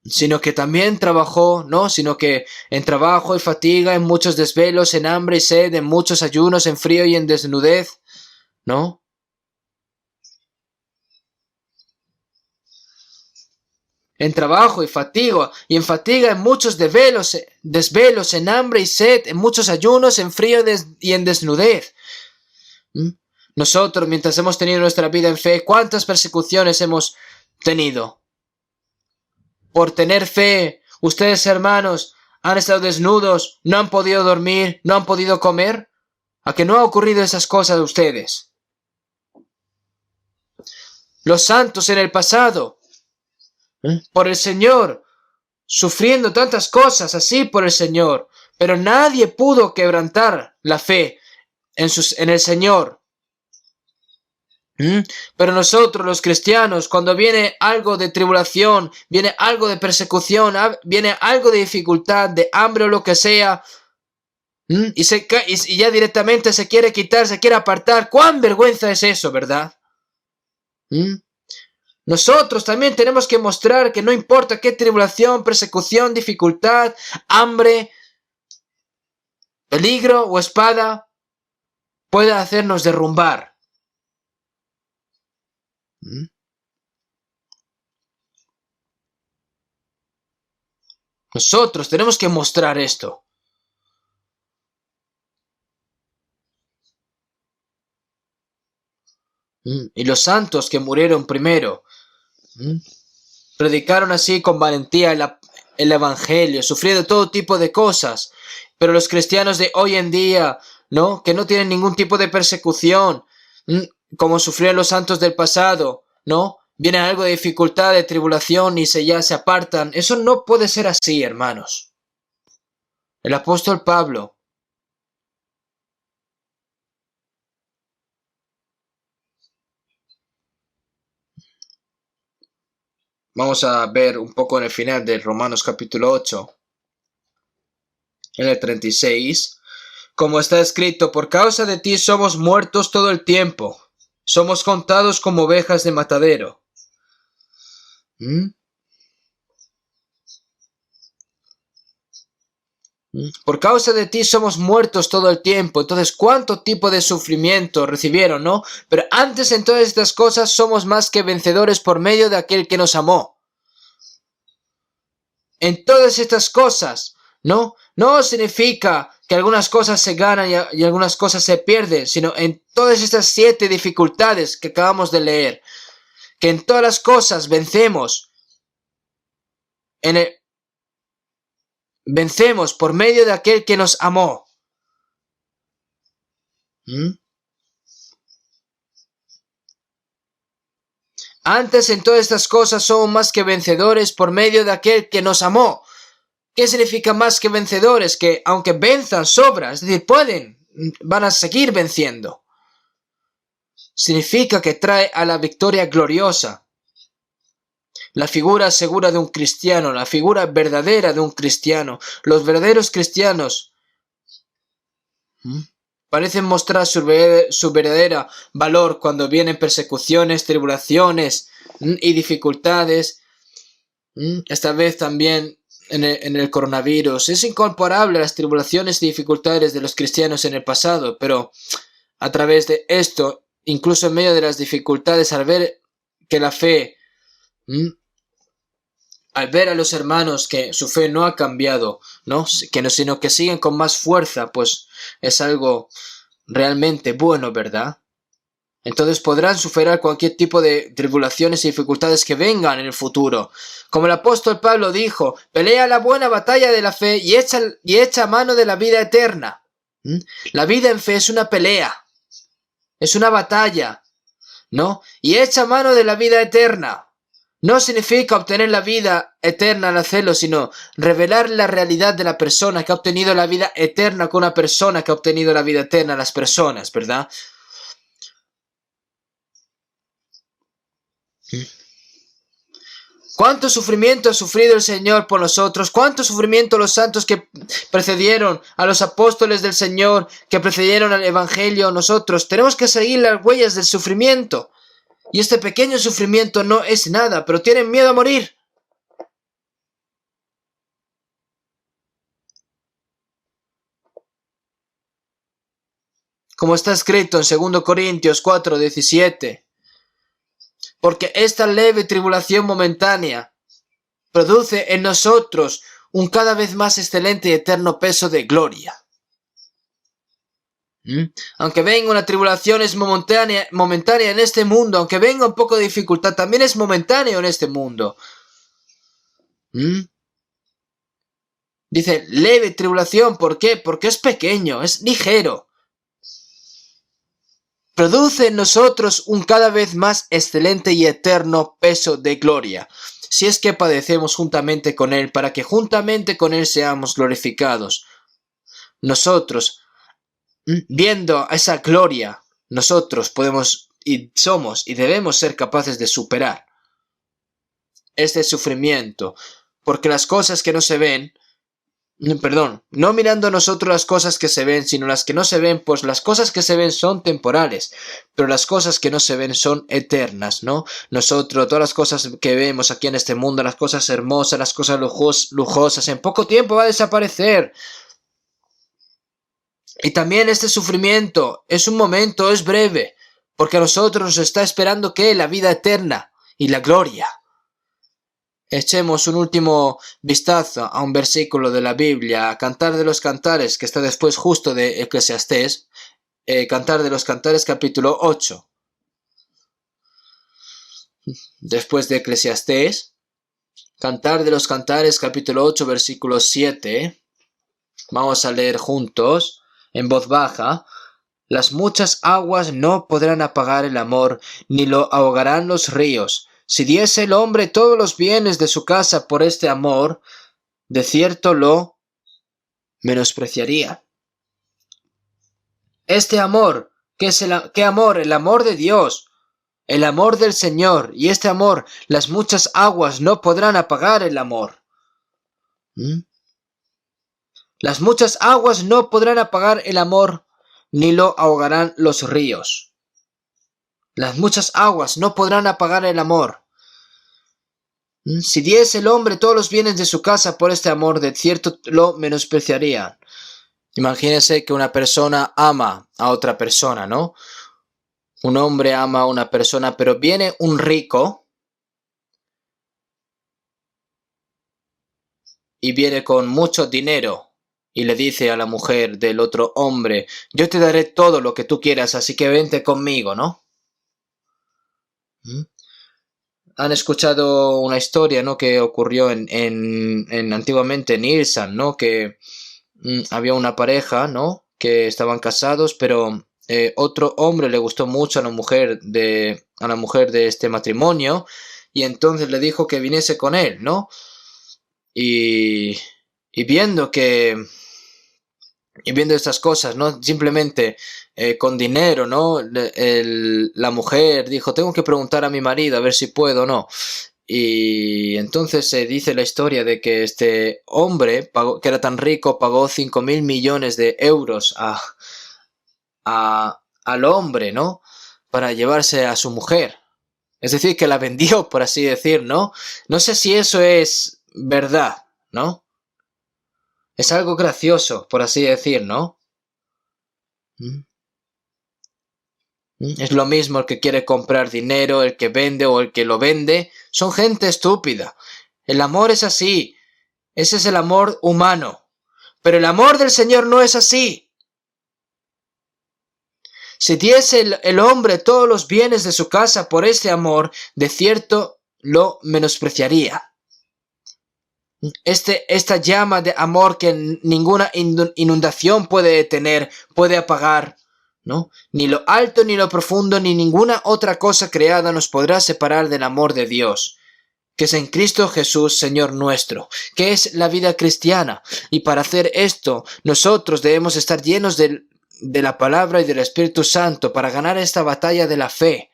Speaker 1: sino que también trabajó, ¿no? Sino que en trabajo y fatiga, en muchos desvelos, en hambre y sed, en muchos ayunos, en frío y en desnudez, ¿no? En trabajo y fatiga, en muchos desvelos, en hambre y sed, en muchos ayunos, en frío y en desnudez. Nosotros, mientras hemos tenido nuestra vida en fe, ¿cuántas persecuciones hemos tenido? Por tener fe, ustedes, hermanos, han estado desnudos, no han podido dormir, no han podido comer. ¿A que no ha ocurrido esas cosas a ustedes? Los santos en el pasado, por el Señor, sufriendo tantas cosas así por el Señor, pero nadie pudo quebrantar la fe en el Señor. Pero nosotros los cristianos, cuando viene algo de tribulación, viene algo de persecución, viene algo de dificultad, de hambre o lo que sea, y ya directamente se quiere quitar, se quiere apartar, ¡cuán vergüenza es eso, verdad! Nosotros también tenemos que mostrar que no importa qué tribulación, persecución, dificultad, hambre, peligro o espada pueda hacernos derrumbar. Nosotros tenemos que mostrar esto. Y los santos que murieron primero predicaron así con valentía el Evangelio, sufriendo todo tipo de cosas. Pero los cristianos de hoy en día, ¿no? Que no tienen ningún tipo de persecución, como sufrieron los santos del pasado, ¿no? Viene algo de dificultad, de tribulación y ya se apartan. Eso no puede ser así, hermanos. El apóstol Pablo vamos a ver un poco en el final de Romanos capítulo 8, en el 36. Como está escrito, por causa de ti somos muertos todo el tiempo. Somos contados como ovejas de matadero. Por causa de ti somos muertos todo el tiempo. Entonces, ¿cuánto tipo de sufrimiento recibieron, no? Pero antes en todas estas cosas somos más que vencedores por medio de aquel que nos amó. En todas estas cosas, ¿no? No significa que algunas cosas se ganan y algunas cosas se pierden, sino en todas estas 7 dificultades que acabamos de leer, que en todas las cosas vencemos. Vencemos por medio de aquel que nos amó. Antes en todas estas cosas somos más que vencedores por medio de aquel que nos amó. ¿Qué significa más que vencedores? Que aunque venzan sobra, es decir, van a seguir venciendo. Significa que trae a la victoria gloriosa. La figura segura de un cristiano, la figura verdadera de un cristiano. Los verdaderos cristianos parecen mostrar su verdadero valor cuando vienen persecuciones, tribulaciones y dificultades. Esta vez también en el coronavirus. Es incomparable a las tribulaciones y dificultades de los cristianos en el pasado, pero a través de esto, incluso en medio de las dificultades, al ver que la fe, al ver a los hermanos que su fe no ha cambiado, sino que siguen con más fuerza, pues es algo realmente bueno, ¿verdad?
Speaker 2: Entonces podrán superar cualquier tipo de tribulaciones y dificultades que vengan en el futuro. Como el apóstol Pablo dijo, pelea la buena batalla de la fe y echa mano de la vida eterna. La vida en fe es una pelea, es una batalla, ¿no? Y echa mano de la vida eterna. No significa obtener la vida eterna al hacerlo, sino revelar la realidad de la persona que ha obtenido la vida eterna con una persona que ha obtenido la vida eterna a las personas, ¿verdad? ¿Cuánto sufrimiento ha sufrido el Señor por nosotros? ¿Cuánto sufrimiento los santos que precedieron a los apóstoles del Señor, que precedieron al Evangelio? Nosotros tenemos que seguir las huellas del sufrimiento. Y este pequeño sufrimiento no es nada, pero tienen miedo a morir. Como está escrito en 2 Corintios 4:17. Porque esta leve tribulación momentánea produce en nosotros un cada vez más excelente y eterno peso de gloria. Aunque venga una tribulación es momentánea en este mundo, aunque venga un poco de dificultad, también es momentáneo en este mundo. Dice leve tribulación, ¿por qué? Porque es pequeño, es ligero. Produce en nosotros un cada vez más excelente y eterno peso de gloria, si es que padecemos juntamente con Él, para que juntamente con Él seamos glorificados. Nosotros, viendo esa gloria, nosotros podemos y somos y debemos ser capaces de superar este sufrimiento, porque las cosas que no se ven, no mirando nosotros las cosas que se ven, sino las que no se ven, pues las cosas que se ven son temporales, pero las cosas que no se ven son eternas, ¿no? Nosotros, todas las cosas que vemos aquí en este mundo, las cosas hermosas, las cosas lujosas, en poco tiempo va a desaparecer. Y también este sufrimiento es un momento, es breve, porque a nosotros nos está esperando ¿qué? La vida eterna y la gloria. Echemos un último vistazo a un versículo de la Biblia, a Cantar de los Cantares, que está después justo de Eclesiastés, Cantar de los Cantares capítulo 8. Después de Eclesiastés, Cantar de los Cantares capítulo 8 versículo 7. Vamos a leer juntos, en voz baja. Las muchas aguas no podrán apagar el amor, ni lo ahogarán los ríos. Si diese el hombre todos los bienes de su casa por este amor, de cierto lo menospreciaría. Este amor, ¿qué amor? El amor de Dios, el amor del Señor, y este amor, las muchas aguas no podrán apagar el amor. Las muchas aguas no podrán apagar el amor, ni lo ahogarán los ríos. Las muchas aguas no podrán apagar el amor. Si diese el hombre todos los bienes de su casa por este amor, de cierto lo menospreciaría. Imagínense que una persona ama a otra persona, ¿no? Un hombre ama a una persona, pero viene un rico y viene con mucho dinero y le dice a la mujer del otro hombre, yo te daré todo lo que tú quieras, así que vente conmigo, ¿no? Han escuchado una historia, ¿no? Que ocurrió antiguamente en Ilsan, ¿no? Que había una pareja, ¿no? Que estaban casados, pero otro hombre le gustó mucho a la mujer de este matrimonio y entonces le dijo que viniese con él, ¿no? Y viendo estas cosas, ¿no? Simplemente con dinero, ¿no? La mujer dijo, tengo que preguntar a mi marido a ver si puedo o no. Y entonces se dice la historia de que este hombre, que era tan rico, pagó 5.000 millones de euros al hombre, ¿no? Para llevarse a su mujer. Es decir, que la vendió, por así decir, ¿no? No sé si eso es verdad, ¿no? Es algo gracioso, por así decir, ¿no? Es lo mismo el que quiere comprar dinero, el que vende o el que lo vende. Son gente estúpida. El amor es así. Ese es el amor humano. Pero el amor del Señor no es así. Si diese el hombre todos los bienes de su casa por este amor, de cierto lo menospreciaría. Esta llama de amor que ninguna inundación puede detener, puede apagar, ¿no? Ni lo alto, ni lo profundo, ni ninguna otra cosa creada nos podrá separar del amor de Dios, que es en Cristo Jesús, Señor nuestro, que es la vida cristiana. Y para hacer esto, nosotros debemos estar llenos de la palabra y del Espíritu Santo para ganar esta batalla de la fe,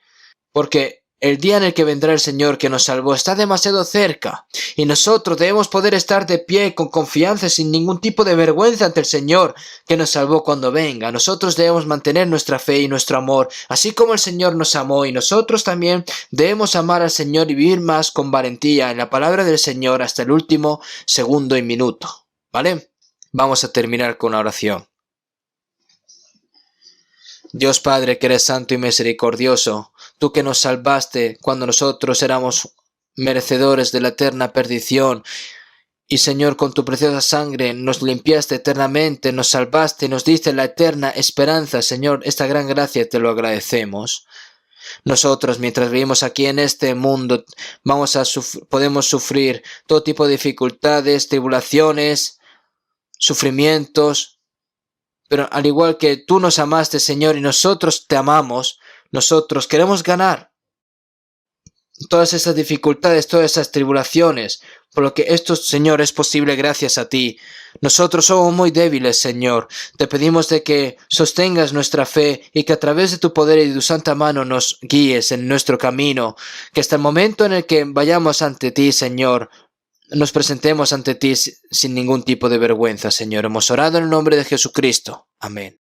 Speaker 2: porque el día en el que vendrá el Señor que nos salvó está demasiado cerca, y nosotros debemos poder estar de pie con confianza, sin ningún tipo de vergüenza ante el Señor que nos salvó cuando venga. Nosotros debemos mantener nuestra fe y nuestro amor, así como el Señor nos amó, y nosotros también debemos amar al Señor y vivir más con valentía en la palabra del Señor hasta el último segundo y minuto. ¿Vale? Vamos a terminar con una oración. Dios Padre, que eres santo y misericordioso, tú que nos salvaste cuando nosotros éramos merecedores de la eterna perdición, y Señor, con tu preciosa sangre nos limpiaste eternamente, nos salvaste y nos diste la eterna esperanza. Señor, esta gran gracia te lo agradecemos. Nosotros, mientras vivimos aquí en este mundo, podemos sufrir todo tipo de dificultades, tribulaciones, sufrimientos, pero al igual que tú nos amaste, Señor, y nosotros te amamos, nosotros queremos ganar todas esas dificultades, todas esas tribulaciones, por lo que esto, Señor, es posible gracias a ti. Nosotros somos muy débiles, Señor. Te pedimos de que sostengas nuestra fe y que a través de tu poder y de tu santa mano nos guíes en nuestro camino, que hasta el momento en el que vayamos ante ti, Señor, nos presentemos ante ti sin ningún tipo de vergüenza, Señor. Hemos orado en el nombre de Jesucristo. Amén.